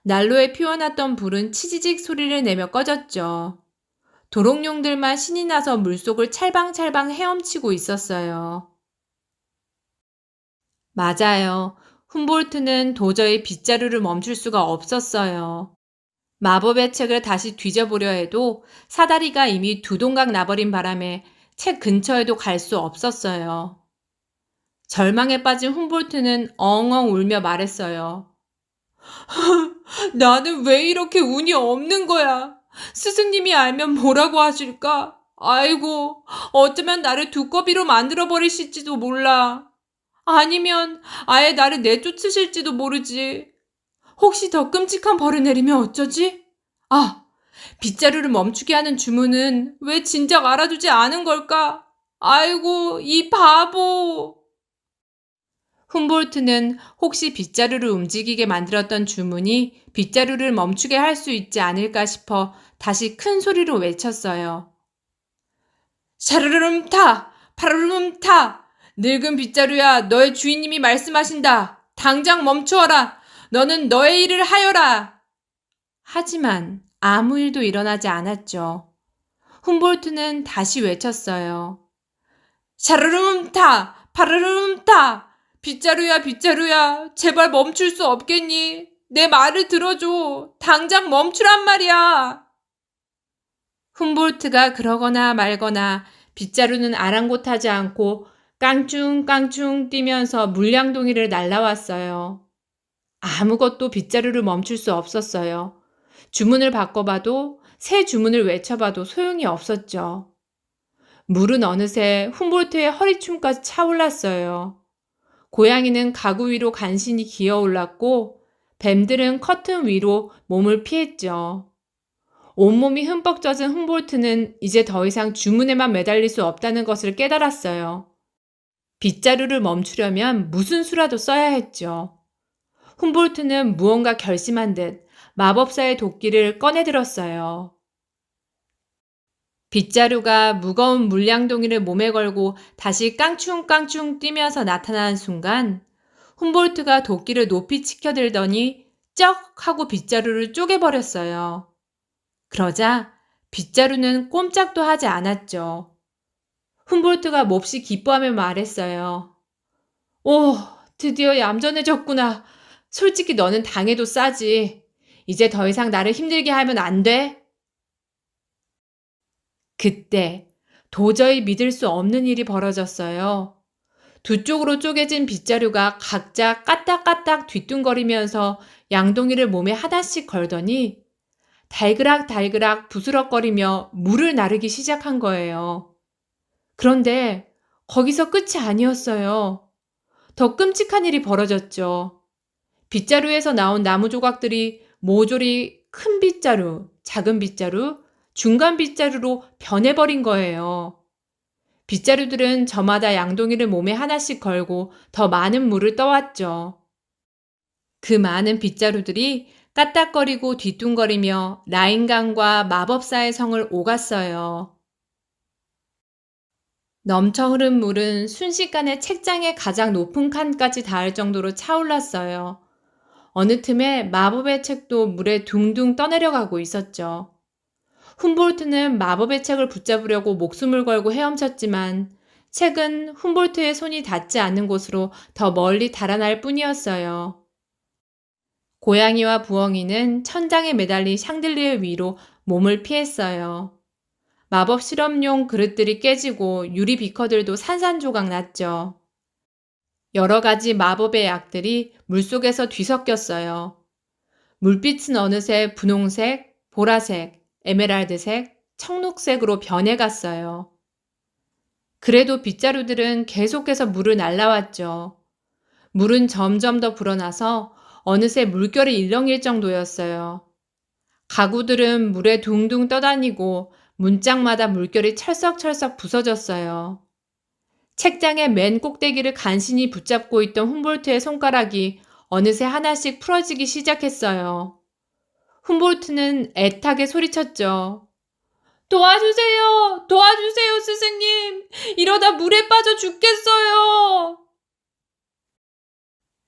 난로에 피워놨던 불은 치지직 소리를 내며 꺼졌죠. 도롱뇽들만 신이 나서 물속을 찰방찰방 헤엄치고 있었어요. 맞아요. 훔볼트는 도저히 빗자루를 멈출 수가 없었어요. 마법의 책을 다시 뒤져보려 해도 사다리가 이미 두 동강 나버린 바람에 책 근처에도 갈 수 없었어요. 절망에 빠진 훔볼트는 엉엉 울며 말했어요. 나는 왜 이렇게 운이 없는 거야? 스승님이 알면 뭐라고 하실까? 아이고, 어쩌면 나를 두꺼비로 만들어버리실지도 몰라. 아니면 아예 나를 내쫓으실지도 모르지. 혹시 더 끔찍한 벌을 내리면 어쩌지? 아, 빗자루를 멈추게 하는 주문은 왜 진작 알아두지 않은 걸까? 아이고, 이 바보! 훔볼트는 혹시 빗자루를 움직이게 만들었던 주문이 빗자루를 멈추게 할 수 있지 않을까 싶어 다시 큰 소리로 외쳤어요. 샤르르름 타! 파르르름 타! 늙은 빗자루야, 너의 주인님이 말씀하신다. 당장 멈추어라. 너는 너의 일을 하여라. 하지만 아무 일도 일어나지 않았죠. 훔볼트는 다시 외쳤어요. 샤르르름 타! 파르르름 타! 빗자루야, 빗자루야, 제발 멈출 수 없겠니? 내 말을 들어줘. 당장 멈추란 말이야. 훔볼트가 그러거나 말거나 빗자루는 아랑곳하지 않고 깡충깡충 뛰면서 물량동이를 날라왔어요. 아무것도 빗자루를 멈출 수 없었어요. 주문을 바꿔봐도 새 주문을 외쳐봐도 소용이 없었죠. 물은 어느새 훔볼트의 허리춤까지 차올랐어요. 고양이는 가구 위로 간신히 기어올랐고 뱀들은 커튼 위로 몸을 피했죠. 온몸이 흠뻑 젖은 훔볼트는 이제 더 이상 주문에만 매달릴 수 없다는 것을 깨달았어요. 빗자루를 멈추려면 무슨 수라도 써야 했죠. 훔볼트는 무언가 결심한 듯 마법사의 도끼를 꺼내들었어요. 빗자루가 무거운 물량동이를 몸에 걸고 다시 깡충깡충 뛰면서 나타나는 순간 훔볼트가 도끼를 높이 치켜들더니 쩍 하고 빗자루를 쪼개버렸어요. 그러자 빗자루는 꼼짝도 하지 않았죠. 훔볼트가 몹시 기뻐하며 말했어요. 오, 드디어 얌전해졌구나. 솔직히 너는 당해도 싸지. 이제 더 이상 나를 힘들게 하면 안 돼. 그때 도저히 믿을 수 없는 일이 벌어졌어요. 두 쪽으로 쪼개진 빗자루가 각자 까딱까딱 뒤뚱거리면서 양동이를 몸에 하나씩 걸더니 달그락달그락 부스럭거리며 물을 나르기 시작한 거예요. 그런데 거기서 끝이 아니었어요. 더 끔찍한 일이 벌어졌죠. 빗자루에서 나온 나무 조각들이 모조리 큰 빗자루, 작은 빗자루, 중간 빗자루로 변해버린 거예요. 빗자루들은 저마다 양동이를 몸에 하나씩 걸고 더 많은 물을 떠왔죠. 그 많은 빗자루들이 까딱거리고 뒤뚱거리며 라인강과 마법사의 성을 오갔어요. 넘쳐 흐른 물은 순식간에 책장의 가장 높은 칸까지 닿을 정도로 차올랐어요. 어느 틈에 마법의 책도 물에 둥둥 떠내려가고 있었죠. 훔볼트는 마법의 책을 붙잡으려고 목숨을 걸고 헤엄쳤지만 책은 훔볼트의 손이 닿지 않는 곳으로 더 멀리 달아날 뿐이었어요. 고양이와 부엉이는 천장에 매달린 샹들리에 위로 몸을 피했어요. 마법 실험용 그릇들이 깨지고 유리 비커들도 산산조각 났죠. 여러 가지 마법의 약들이 물속에서 뒤섞였어요. 물빛은 어느새 분홍색, 보라색, 에메랄드색, 청록색으로 변해갔어요. 그래도 빗자루들은 계속해서 물을 날라왔죠. 물은 점점 더 불어나서 어느새 물결이 일렁일 정도였어요. 가구들은 물에 둥둥 떠다니고 문짝마다 물결이 철썩철썩 부서졌어요. 책장의 맨 꼭대기를 간신히 붙잡고 있던 훔볼트의 손가락이 어느새 하나씩 풀어지기 시작했어요. 훔볼트는 애타게 소리쳤죠. 도와주세요! 도와주세요, 스승님! 이러다 물에 빠져 죽겠어요!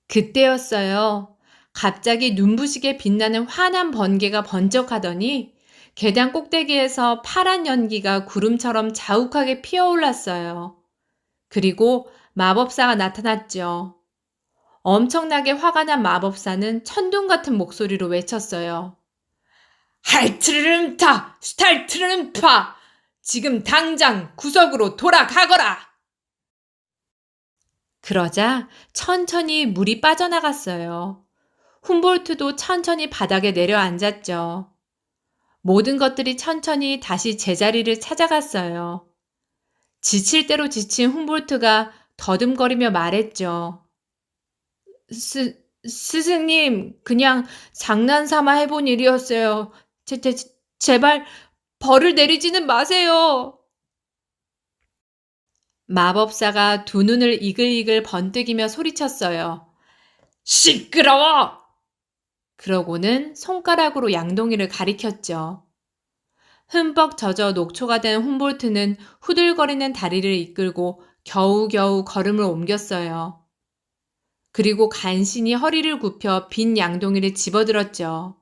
그때였어요. 갑자기 눈부시게 빛나는 환한 번개가 번쩍하더니 계단 꼭대기에서 파란 연기가 구름처럼 자욱하게 피어올랐어요. 그리고 마법사가 나타났죠. 엄청나게 화가 난 마법사는 천둥 같은 목소리로 외쳤어요. 할트르름타! 스탈트르름파! 지금 당장 구석으로 돌아가거라! 그러자 천천히 물이 빠져나갔어요. 훔볼트도 천천히 바닥에 내려앉았죠. 모든 것들이 천천히 다시 제자리를 찾아갔어요. 지칠 대로 지친 훔볼트가 더듬거리며 말했죠. 스승님, 그냥 장난삼아 해본 일이었어요. 제발 벌을 내리지는 마세요. 마법사가 두 눈을 이글이글 번뜩이며 소리쳤어요. 시끄러워! 그러고는 손가락으로 양동이를 가리켰죠. 흠뻑 젖어 녹초가 된 훔볼트는 후들거리는 다리를 이끌고 겨우겨우 걸음을 옮겼어요. 그리고 간신히 허리를 굽혀 빈 양동이를 집어들었죠.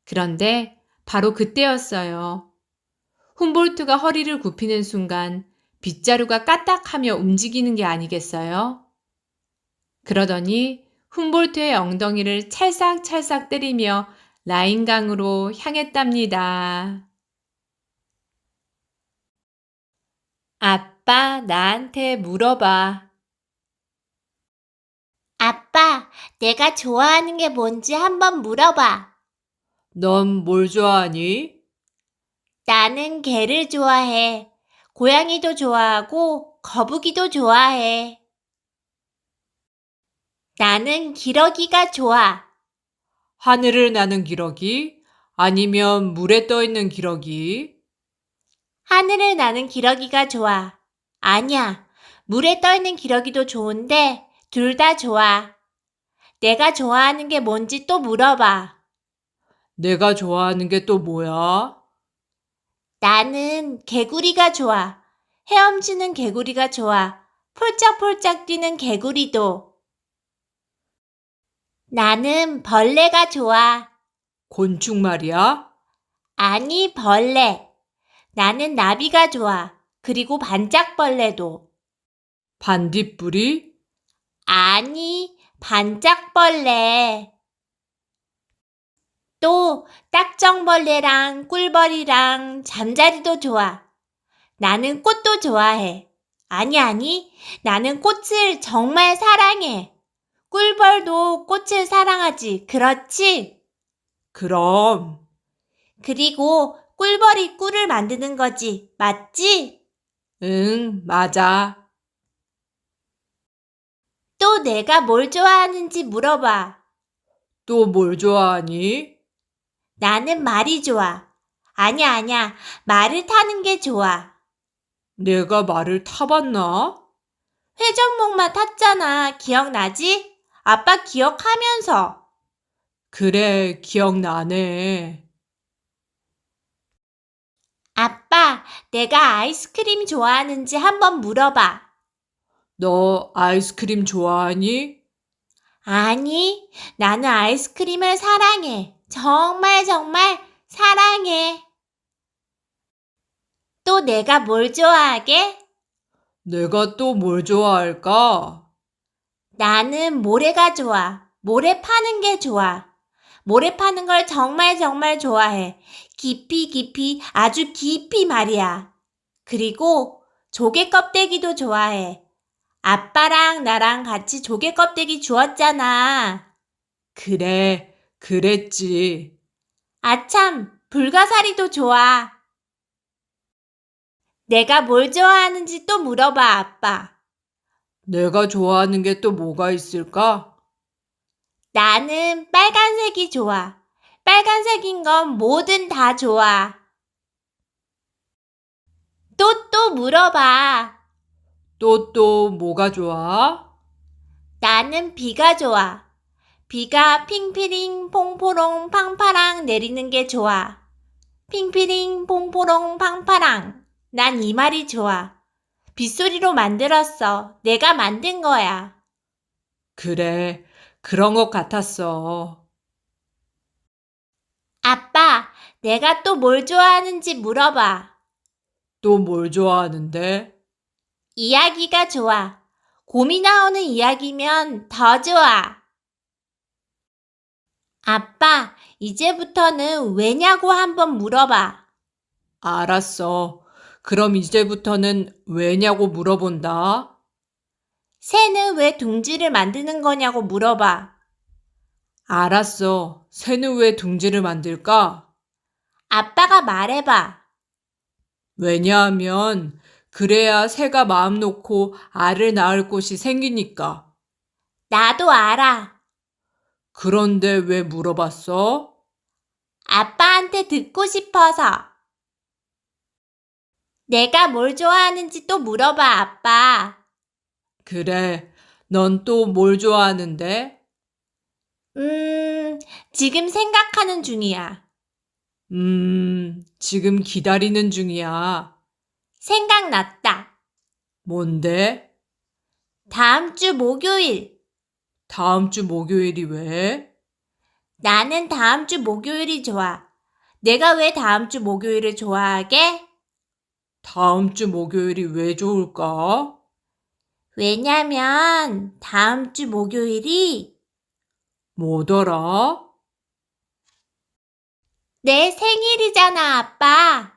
그런데 바로 그때였어요. 훔볼트가 허리를 굽히는 순간 빗자루가 까딱하며 움직이는 게 아니겠어요? 그러더니 훔볼트의 엉덩이를 찰싹찰싹 때리며 라인강으로 향했답니다. 아빠, 나한테 물어봐. 아빠, 내가 좋아하는 게 뭔지 한번 물어봐. 넌 뭘 좋아하니? 나는 개를 좋아해. 고양이도 좋아하고 거북이도 좋아해. 나는 기러기가 좋아. 하늘을 나는 기러기? 아니면 물에 떠 있는 기러기? 하늘을 나는 기러기가 좋아. 아니야, 물에 떠 있는 기러기도 좋은데 둘 다 좋아. 내가 좋아하는 게 뭔지 또 물어봐. 내가 좋아하는 게 또 뭐야? 나는 개구리가 좋아. 헤엄치는 개구리가 좋아. 폴짝폴짝 뛰는 개구리도. 나는 벌레가 좋아. 곤충 말이야? 아니, 벌레. 나는 나비가 좋아. 그리고 반짝벌레도. 반딧불이? 아니, 반짝벌레. 또 딱정벌레랑 꿀벌이랑 잠자리도 좋아. 나는 꽃도 좋아해. 아니, 나는 꽃을 정말 사랑해. 꿀벌도 꽃을 사랑하지. 그렇지? 그럼. 그리고 꿀벌이 꿀을 만드는 거지. 맞지? 응, 맞아. 또 내가 뭘 좋아하는지 물어봐. 또 뭘 좋아하니? 나는 말이 좋아. 아니야. 말을 타는 게 좋아. 내가 말을 타봤나? 회전목마 탔잖아. 기억나지? 아빠 기억하면서. 그래, 기억나네. 아빠, 내가 아이스크림 좋아하는지 한번 물어봐. 너 아이스크림 좋아하니? 아니, 나는 아이스크림을 사랑해. 정말 사랑해. 또 내가 뭘 좋아하게? 내가 또 뭘 좋아할까? 나는 모래가 좋아. 모래 파는 게 좋아. 모래 파는 걸 정말 좋아해. 깊이, 아주 깊이 말이야. 그리고 조개 껍데기도 좋아해. 아빠랑 나랑 같이 조개 껍데기 주었잖아. 그래, 그랬지. 아참, 불가사리도 좋아. 내가 뭘 좋아하는지 또 물어봐, 아빠. 내가 좋아하는 게 또 뭐가 있을까? 나는 빨간색이 좋아. 빨간색인 건 뭐든 다 좋아. 또 물어봐. 또 뭐가 좋아? 나는 비가 좋아. 비가 핑피링, 퐁포롱, 팡파랑 내리는 게 좋아. 핑피링, 퐁포롱, 팡파랑. 난 이 말이 좋아. 빗소리로 만들었어. 내가 만든 거야. 그래, 그런 것 같았어. 아빠, 내가 또 뭘 좋아하는지 물어봐. 또 뭘 좋아하는데? 이야기가 좋아. 곰이 나오는 이야기면 더 좋아. 아빠, 이제부터는 왜냐고 한번 물어봐. 알았어. 그럼 이제부터는 왜냐고 물어본다. 새는 왜 둥지를 만드는 거냐고 물어봐. 알았어. 새는 왜 둥지를 만들까? 아빠가 말해봐. 왜냐하면 그래야 새가 마음 놓고 알을 낳을 곳이 생기니까. 나도 알아. 그런데 왜 물어봤어? 아빠한테 듣고 싶어서. 내가 뭘 좋아하는지 또 물어봐, 아빠. 그래, 넌 또 뭘 좋아하는데? 지금 생각하는 중이야. 지금 기다리는 중이야. 생각났다. 뭔데? 다음 주 목요일. 다음 주 목요일이 왜? 나는 다음 주 목요일이 좋아. 내가 왜 다음 주 목요일을 좋아하게? 다음 주 목요일이 왜 좋을까? 왜냐면 다음 주 목요일이 뭐더라? 내 생일이잖아, 아빠.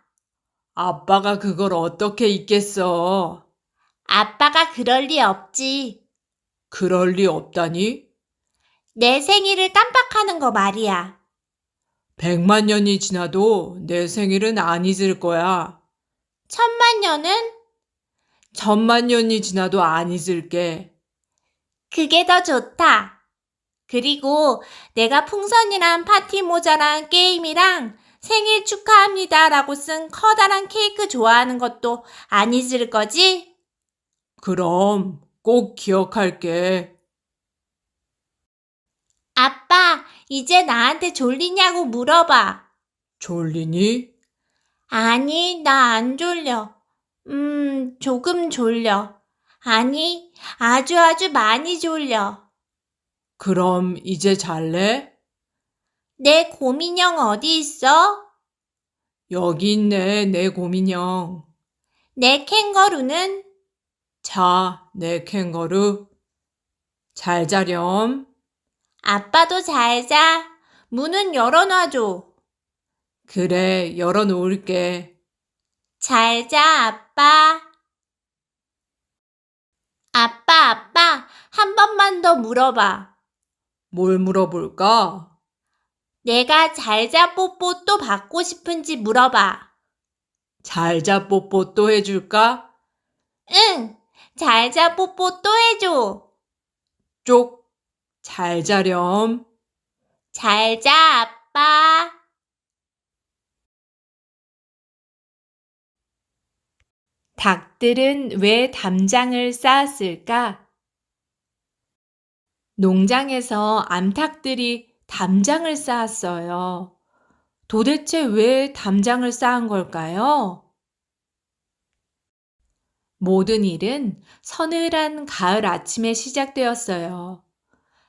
아빠가 그걸 어떻게 잊겠어? 아빠가 그럴 리 없지. 그럴 리 없다니? 내 생일을 깜빡하는 거 말이야. 100만 년이 지나도 내 생일은 안 잊을 거야. 1000만 년은? 1000만 년이 지나도 안 잊을게. 그게 더 좋다. 그리고 내가 풍선이랑 파티 모자랑 게임이랑 생일 축하합니다라고 쓴 커다란 케이크 좋아하는 것도 안 잊을 거지? 그럼 꼭 기억할게. 아빠, 이제 나한테 졸리냐고 물어봐. 졸리니? 아니, 나 안 졸려. 조금 졸려. 아니, 아주 많이 졸려. 그럼 이제 잘래? 내 곰인형 어디 있어? 여기 있네, 내 곰인형. 내 캥거루는? 자, 내 캥거루. 잘 자렴. 아빠도 잘 자. 문은 열어놔줘. 그래, 열어놓을게. 잘 자, 아빠. 아빠, 한 번만 더 물어봐. 뭘 물어볼까? 내가 잘 자 뽀뽀 또 받고 싶은지 물어봐. 잘 자, 뽀뽀 또 해줄까? 응, 잘 자 뽀뽀 또 해줘. 쪽. 잘 자렴. 잘 자, 아빠. 닭들은 왜 담장을 쌓았을까? 농장에서 암탉들이 담장을 쌓았어요. 도대체 왜 담장을 쌓은 걸까요? 모든 일은 서늘한 가을 아침에 시작되었어요.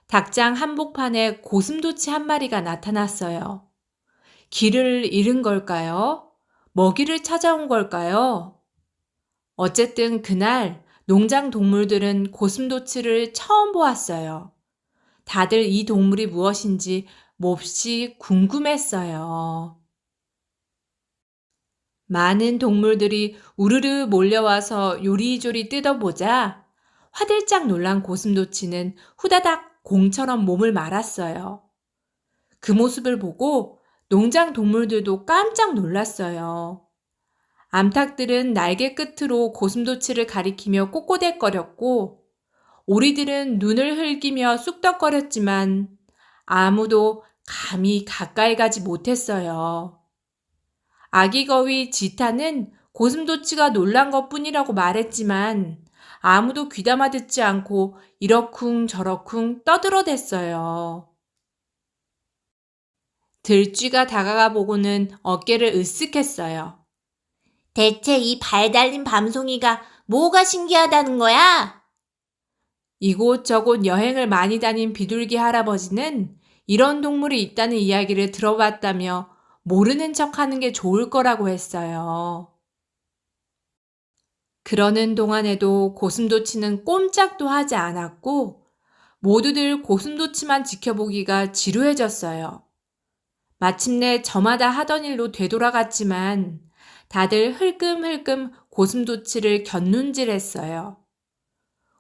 닭장 한복판에 고슴도치 한 마리가 나타났어요. 길을 잃은 걸까요? 먹이를 찾아온 걸까요? 어쨌든 그날 농장 동물들은 고슴도치를 처음 보았어요. 다들 이 동물이 무엇인지 몹시 궁금했어요. 많은 동물들이 우르르 몰려와서 요리조리 뜯어보자 화들짝 놀란 고슴도치는 후다닥 공처럼 몸을 말았어요. 그 모습을 보고 농장 동물들도 깜짝 놀랐어요. 암탉들은 날개 끝으로 고슴도치를 가리키며 꼬꼬대거렸고 오리들은 눈을 흘기며 쑥덕거렸지만 아무도 감히 가까이 가지 못했어요. 아기 거위 지타는 고슴도치가 놀란 것뿐이라고 말했지만 아무도 귀담아 듣지 않고 이러쿵 저러쿵 떠들어댔어요. 들쥐가 다가가 보고는 어깨를 으쓱했어요. 대체 이 발 달린 밤송이가 뭐가 신기하다는 거야? 이곳저곳 여행을 많이 다닌 비둘기 할아버지는 이런 동물이 있다는 이야기를 들어봤다며 모르는 척하는 게 좋을 거라고 했어요. 그러는 동안에도 고슴도치는 꼼짝도 하지 않았고 모두들 고슴도치만 지켜보기가 지루해졌어요. 마침내 저마다 하던 일로 되돌아갔지만 다들 흘끔흘끔 고슴도치를 곁눈질했어요.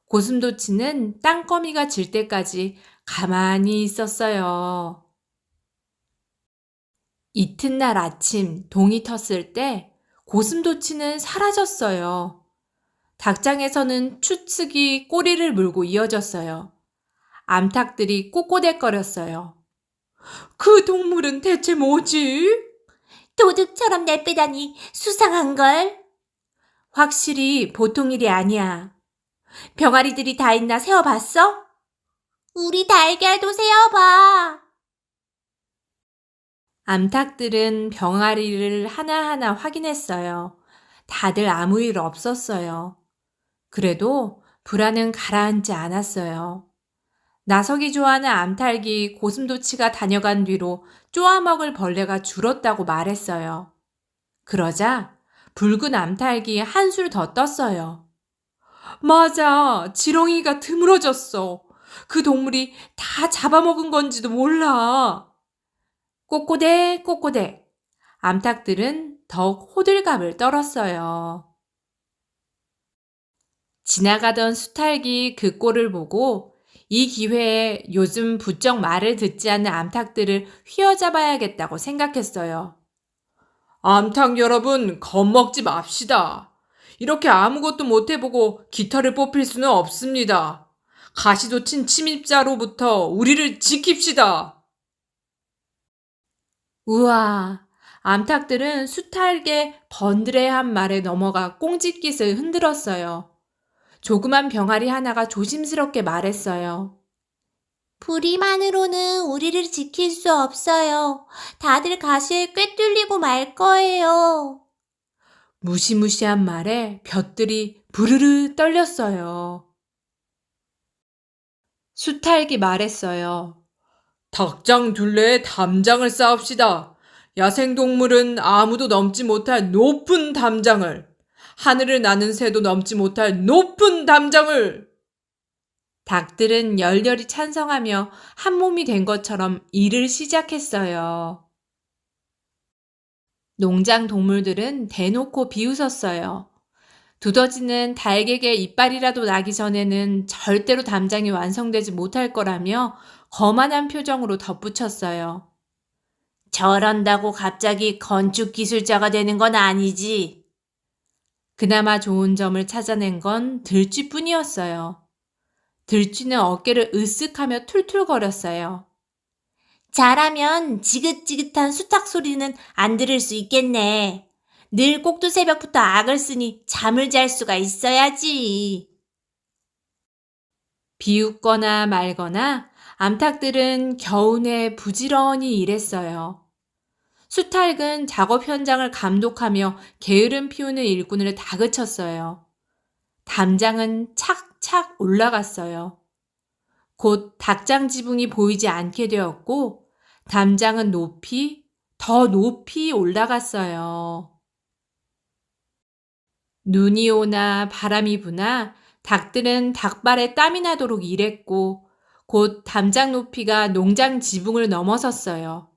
고슴도치는 땅거미가 질 때까지 가만히 있었어요. 이튿날 아침 동이 텄을 때 고슴도치는 사라졌어요. 닭장에서는 추측이 꼬리를 물고 이어졌어요. 암탉들이 꼬꼬대거렸어요. 그 동물은 대체 뭐지? 도둑처럼 내빼다니 수상한걸? 확실히 보통 일이 아니야. 병아리들이 다 있나 세어봤어? 우리 달걀도 세어봐. 암탉들은 병아리를 하나하나 확인했어요. 다들 아무 일 없었어요. 그래도 불안은 가라앉지 않았어요. 나서기 좋아하는 암탉이 고슴도치가 다녀간 뒤로 쪼아먹을 벌레가 줄었다고 말했어요. 그러자 붉은 암탉이 한술 더 떴어요. 맞아, 지렁이가 드물어졌어. 그 동물이 다 잡아먹은 건지도 몰라. 꼬꼬대 꼬꼬대. 암탉들은 더욱 호들갑을 떨었어요. 지나가던 수탉이 그 꼴을 보고 이 기회에 요즘 부쩍 말을 듣지 않는 암탉들을 휘어잡아야겠다고 생각했어요. 암탉 여러분, 겁먹지 맙시다. 이렇게 아무것도 못해보고 깃털을 뽑힐 수는 없습니다. 가시돋친 침입자로부터 우리를 지킵시다. 우와, 암탉들은 수탉의 번드레한 말에 넘어가 꽁짓깃을 흔들었어요. 조그만 병아리 하나가 조심스럽게 말했어요. 부리만으로는 우리를 지킬 수 없어요. 다들 가시에 꿰뚫리고 말 거예요. 무시무시한 말에 볕들이 부르르 떨렸어요. 수탈기 말했어요. 닭장 둘레에 담장을 쌓읍시다. 야생동물은 아무도 넘지 못할 높은 담장을, 하늘을 나는 새도 넘지 못할 높은 담장을. 닭들은 열렬히 찬성하며 한 몸이 된 것처럼 일을 시작했어요. 농장 동물들은 대놓고 비웃었어요. 두더지는 닭에게 이빨이라도 나기 전에는 절대로 담장이 완성되지 못할 거라며 거만한 표정으로 덧붙였어요. 저런다고 갑자기 건축 기술자가 되는 건 아니지. 그나마 좋은 점을 찾아낸 건 들쥐뿐이었어요. 들쥐는 어깨를 으쓱하며 툴툴거렸어요. 잘하면 지긋지긋한 수탉 소리는 안 들을 수 있겠네. 늘 꼭두새벽부터 악을 쓰니 잠을 잘 수가 있어야지. 비웃거나 말거나 암탉들은 겨우내 부지런히 일했어요. 수탉은 작업 현장을 감독하며 게으름 피우는 일꾼을 다그쳤어요. 담장은 착착 올라갔어요. 곧 닭장 지붕이 보이지 않게 되었고 담장은 더 높이 올라갔어요. 눈이 오나 바람이 부나 닭들은 닭발에 땀이 나도록 일했고 곧 담장 높이가 농장 지붕을 넘어섰어요.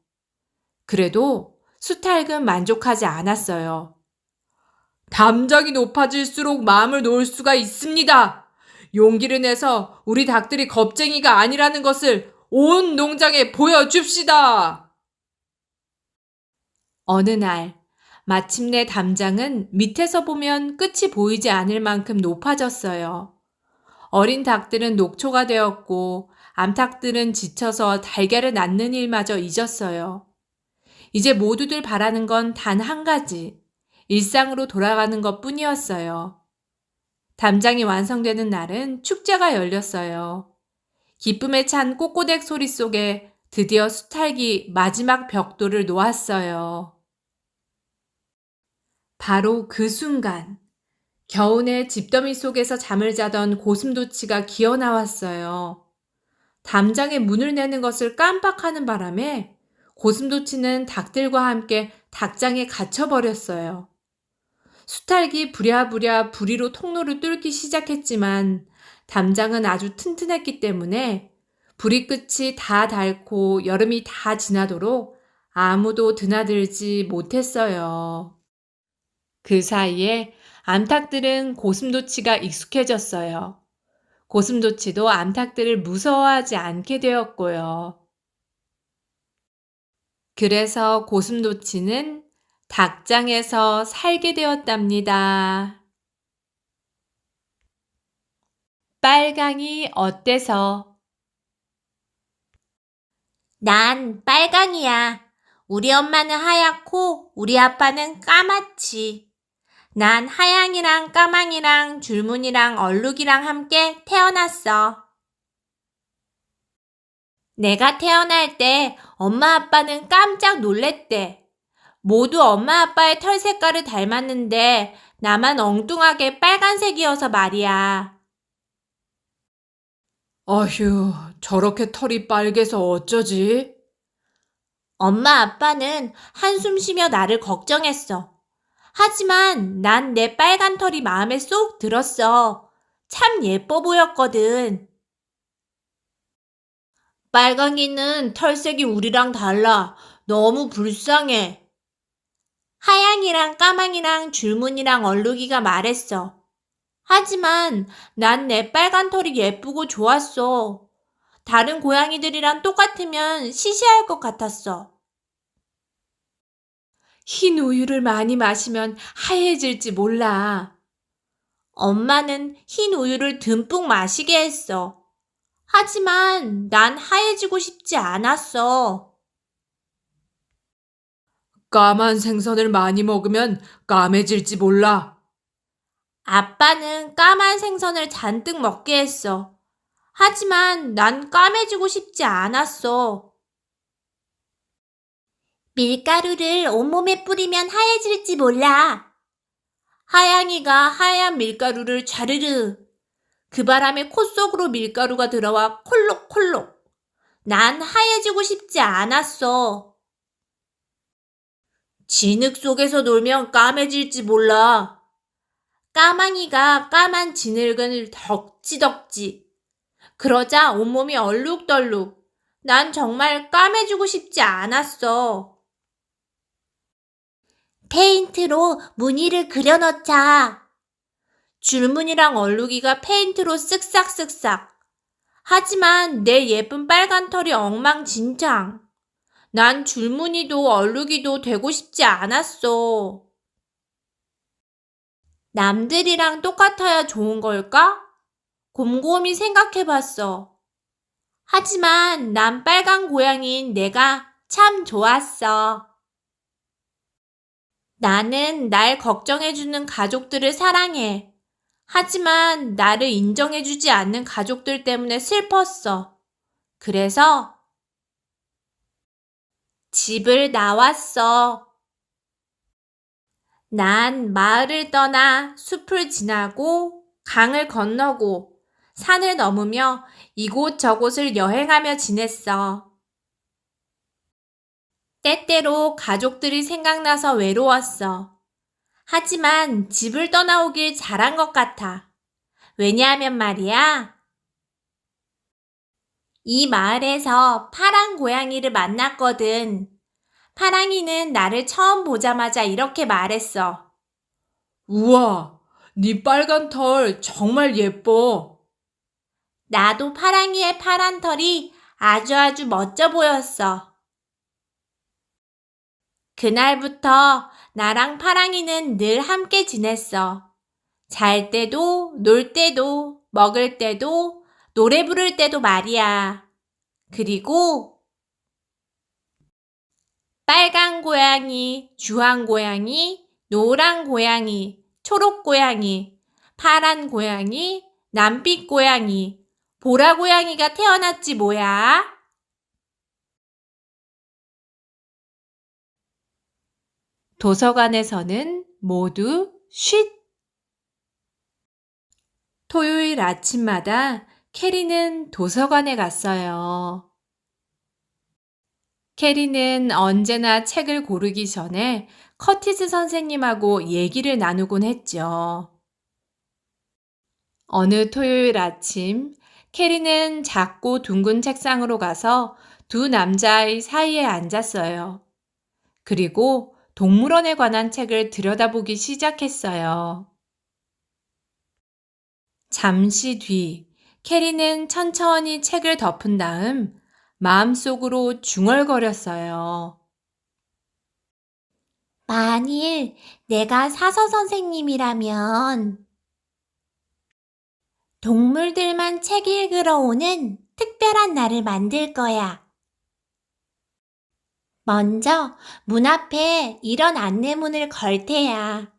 그래도 수탉은 만족하지 않았어요. 담장이 높아질수록 마음을 놓을 수가 있습니다. 용기를 내서 우리 닭들이 겁쟁이가 아니라는 것을 온 농장에 보여줍시다. 어느 날 마침내 담장은 밑에서 보면 끝이 보이지 않을 만큼 높아졌어요. 어린 닭들은 녹초가 되었고 암탉들은 지쳐서 달걀을 낳는 일마저 잊었어요. 이제 모두들 바라는 건 단 한 가지, 일상으로 돌아가는 것뿐이었어요. 담장이 완성되는 날은 축제가 열렸어요. 기쁨에 찬 꼬꼬댁 소리 속에 드디어 수탉이 마지막 벽돌을 놓았어요. 바로 그 순간 겨우내 집더미 속에서 잠을 자던 고슴도치가 기어 나왔어요. 담장에 문을 내는 것을 깜빡하는 바람에 고슴도치는 닭들과 함께 닭장에 갇혀버렸어요. 수탉이 부랴부랴 부리로 통로를 뚫기 시작했지만 담장은 아주 튼튼했기 때문에 부리 끝이 다 닳고 여름이 다 지나도록 아무도 드나들지 못했어요. 그 사이에 암탉들은 고슴도치가 익숙해졌어요. 고슴도치도 암탉들을 무서워하지 않게 되었고요. 그래서 고슴도치는 닭장에서 살게 되었답니다. 빨강이 어때서? 난 빨강이야. 우리 엄마는 하얗고 우리 아빠는 까맣지. 난 하양이랑 까망이랑 줄무늬랑 얼룩이랑 함께 태어났어. 내가 태어날 때 엄마 아빠는 깜짝 놀랬대. 모두 엄마 아빠의 털 색깔을 닮았는데 나만 엉뚱하게 빨간색이어서 말이야. 어휴, 저렇게 털이 빨개서 어쩌지? 엄마 아빠는 한숨 쉬며 나를 걱정했어. 하지만 난 내 빨간 털이 마음에 쏙 들었어. 참 예뻐 보였거든. 빨강이는 털색이 우리랑 달라. 너무 불쌍해. 하양이랑 까망이랑 줄무늬랑 얼룩이가 말했어. 하지만 난 내 빨간 털이 예쁘고 좋았어. 다른 고양이들이랑 똑같으면 시시할 것 같았어. 흰 우유를 많이 마시면 하얘질지 몰라. 엄마는 흰 우유를 듬뿍 마시게 했어. 하지만 난 하얘지고 싶지 않았어. 까만 생선을 많이 먹으면 까매질지 몰라. 아빠는 까만 생선을 잔뜩 먹게 했어. 하지만 난 까매지고 싶지 않았어. 밀가루를 온몸에 뿌리면 하얘질지 몰라. 하양이가 하얀 밀가루를 좌르르. 그 바람에 코 속으로 밀가루가 들어와 콜록콜록. 난 하얘지고 싶지 않았어. 진흙 속에서 놀면 까매질지 몰라. 까망이가 까만 진흙을 덕지덕지. 그러자 온몸이 얼룩덜룩. 난 정말 까매지고 싶지 않았어. 페인트로 무늬를 그려넣자. 줄무늬랑 얼룩이가 페인트로 쓱싹쓱싹. 하지만 내 예쁜 빨간 털이 엉망진창. 난 줄무늬도 얼룩이도 되고 싶지 않았어. 남들이랑 똑같아야 좋은 걸까? 곰곰이 생각해봤어. 하지만 난 빨간 고양이인 내가 참 좋았어. 나는 날 걱정해주는 가족들을 사랑해. 하지만 나를 인정해주지 않는 가족들 때문에 슬펐어. 그래서 집을 나왔어. 난 마을을 떠나 숲을 지나고 강을 건너고 산을 넘으며 이곳저곳을 여행하며 지냈어. 때때로 가족들이 생각나서 외로웠어. 하지만 집을 떠나오길 잘한 것 같아. 왜냐하면 말이야. 이 마을에서 파란 고양이를 만났거든. 파랑이는 나를 처음 보자마자 이렇게 말했어. 우와, 네 빨간 털 정말 예뻐. 나도 파랑이의 파란 털이 아주 멋져 보였어. 그날부터 나랑 파랑이는 늘 함께 지냈어. 잘 때도, 놀 때도, 먹을 때도, 노래 부를 때도 말이야. 그리고 빨간 고양이, 주황 고양이, 노란 고양이, 초록 고양이, 파란 고양이, 남빛 고양이, 보라 고양이가 태어났지 뭐야. 도서관에서는 모두 쉿! 토요일 아침마다 캐리는 도서관에 갔어요. 캐리는 언제나 책을 고르기 전에 커티스 선생님하고 얘기를 나누곤 했죠. 어느 토요일 아침, 캐리는 작고 둥근 책상으로 가서 두 남자아이 사이에 앉았어요. 그리고 동물원에 관한 책을 들여다보기 시작했어요. 잠시 뒤, 캐리는 천천히 책을 덮은 다음 마음속으로 중얼거렸어요. 만일 내가 사서 선생님이라면 동물들만 책 읽으러 오는 특별한 날을 만들 거야. 먼저 문 앞에 이런 안내문을 걸 테야.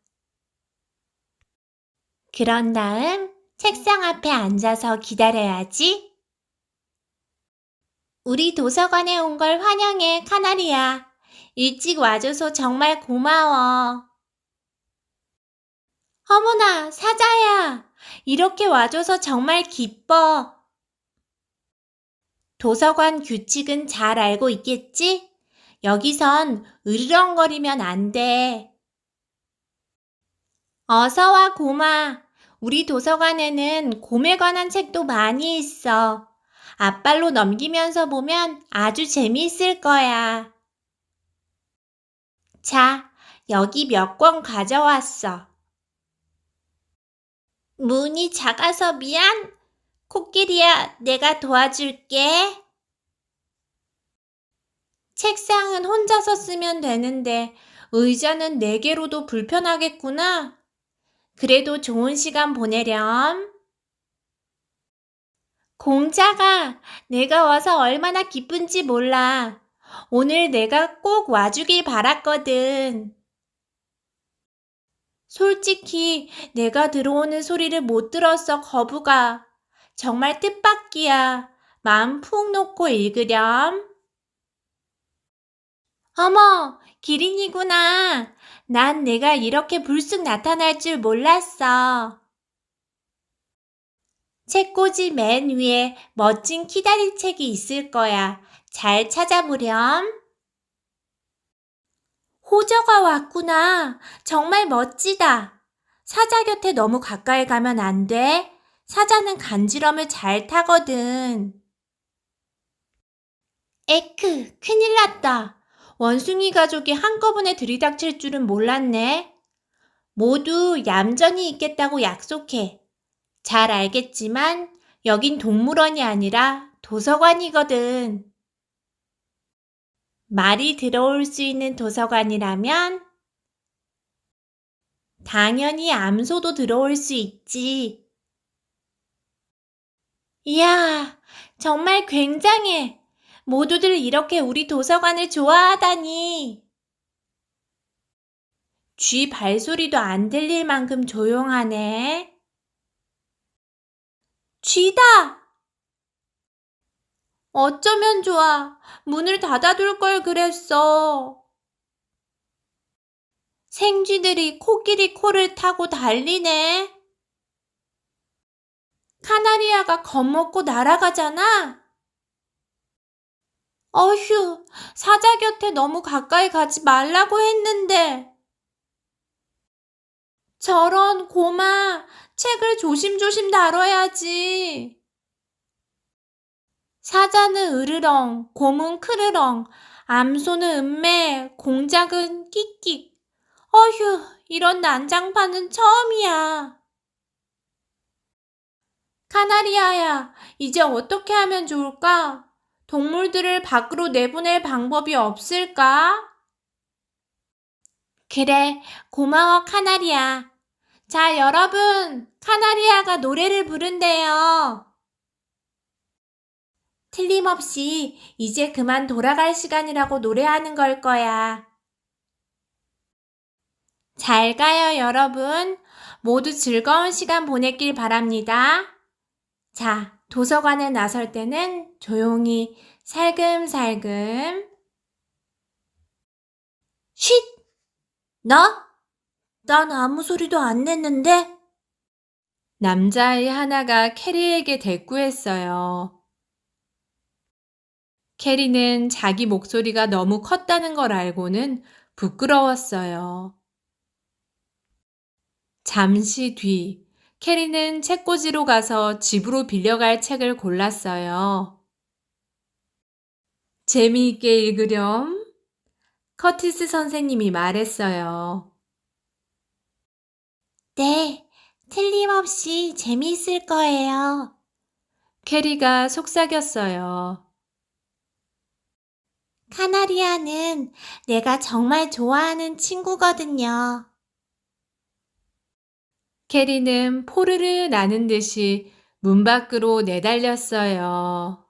그런 다음 책상 앞에 앉아서 기다려야지. 우리 도서관에 온 걸 환영해, 카나리야. 일찍 와줘서 정말 고마워. 어머나, 사자야. 이렇게 와줘서 정말 기뻐. 도서관 규칙은 잘 알고 있겠지? 여기선 으르렁거리면 안 돼. 어서 와, 곰아. 우리 도서관에는 곰에 관한 책도 많이 있어. 앞발로 넘기면서 보면 아주 재미있을 거야. 자, 여기 몇 권 가져왔어. 문이 작아서 미안. 코끼리야, 내가 도와줄게. 책상은 혼자서 쓰면 되는데 의자는 4개로도 불편하겠구나. 그래도 좋은 시간 보내렴. 공자가 내가 와서 얼마나 기쁜지 몰라. 오늘 내가 꼭 와주길 바랐거든. 솔직히 내가 들어오는 소리를 못 들었어, 거북아. 정말 뜻밖이야. 마음 푹 놓고 읽으렴. 어머, 기린이구나. 난 내가 이렇게 불쑥 나타날 줄 몰랐어. 책꽂이 맨 위에 멋진 키다리 책이 있을 거야. 잘 찾아보렴. 호저가 왔구나. 정말 멋지다. 사자 곁에 너무 가까이 가면 안 돼. 사자는 간지럼을 잘 타거든. 에크, 큰일 났다. 원숭이 가족이 한꺼번에 들이닥칠 줄은 몰랐네. 모두 얌전히 있겠다고 약속해. 잘 알겠지만 여긴 동물원이 아니라 도서관이거든. 말이 들어올 수 있는 도서관이라면 당연히 암소도 들어올 수 있지. 이야, 정말 굉장해. 모두들 이렇게 우리 도서관을 좋아하다니. 쥐 발소리도 안 들릴 만큼 조용하네. 쥐다! 어쩌면 좋아. 문을 닫아둘 걸 그랬어. 생쥐들이 코끼리 코를 타고 달리네. 카나리아가 겁먹고 날아가잖아. 어휴, 사자 곁에 너무 가까이 가지 말라고 했는데. 저런 고마, 책을 조심조심 다뤄야지. 사자는 으르렁, 곰은 크르렁, 암소는 음매, 공작은 끽끽. 어휴, 이런 난장판은 처음이야. 카나리아야, 이제 어떻게 하면 좋을까? 동물들을 밖으로 내보낼 방법이 없을까? 그래, 고마워, 카나리아. 자, 여러분, 카나리아가 노래를 부른대요. 틀림없이 이제 그만 돌아갈 시간이라고 노래하는 걸 거야. 잘 가요, 여러분. 모두 즐거운 시간 보냈길 바랍니다. 자, 도서관에 나설 때는 조용히 살금살금. 쉿! 난 아무 소리도 안 냈는데? 남자아이 하나가 캐리에게 대꾸했어요. 캐리는 자기 목소리가 너무 컸다는 걸 알고는 부끄러웠어요. 잠시 뒤, 캐리는 책꽂이로 가서 집으로 빌려갈 책을 골랐어요. 재미있게 읽으렴. 커티스 선생님이 말했어요. 네, 틀림없이 재미있을 거예요. 캐리가 속삭였어요. 카나리아는 내가 정말 좋아하는 친구거든요. 캐리는 포르르 나는 듯이 문 밖으로 내달렸어요.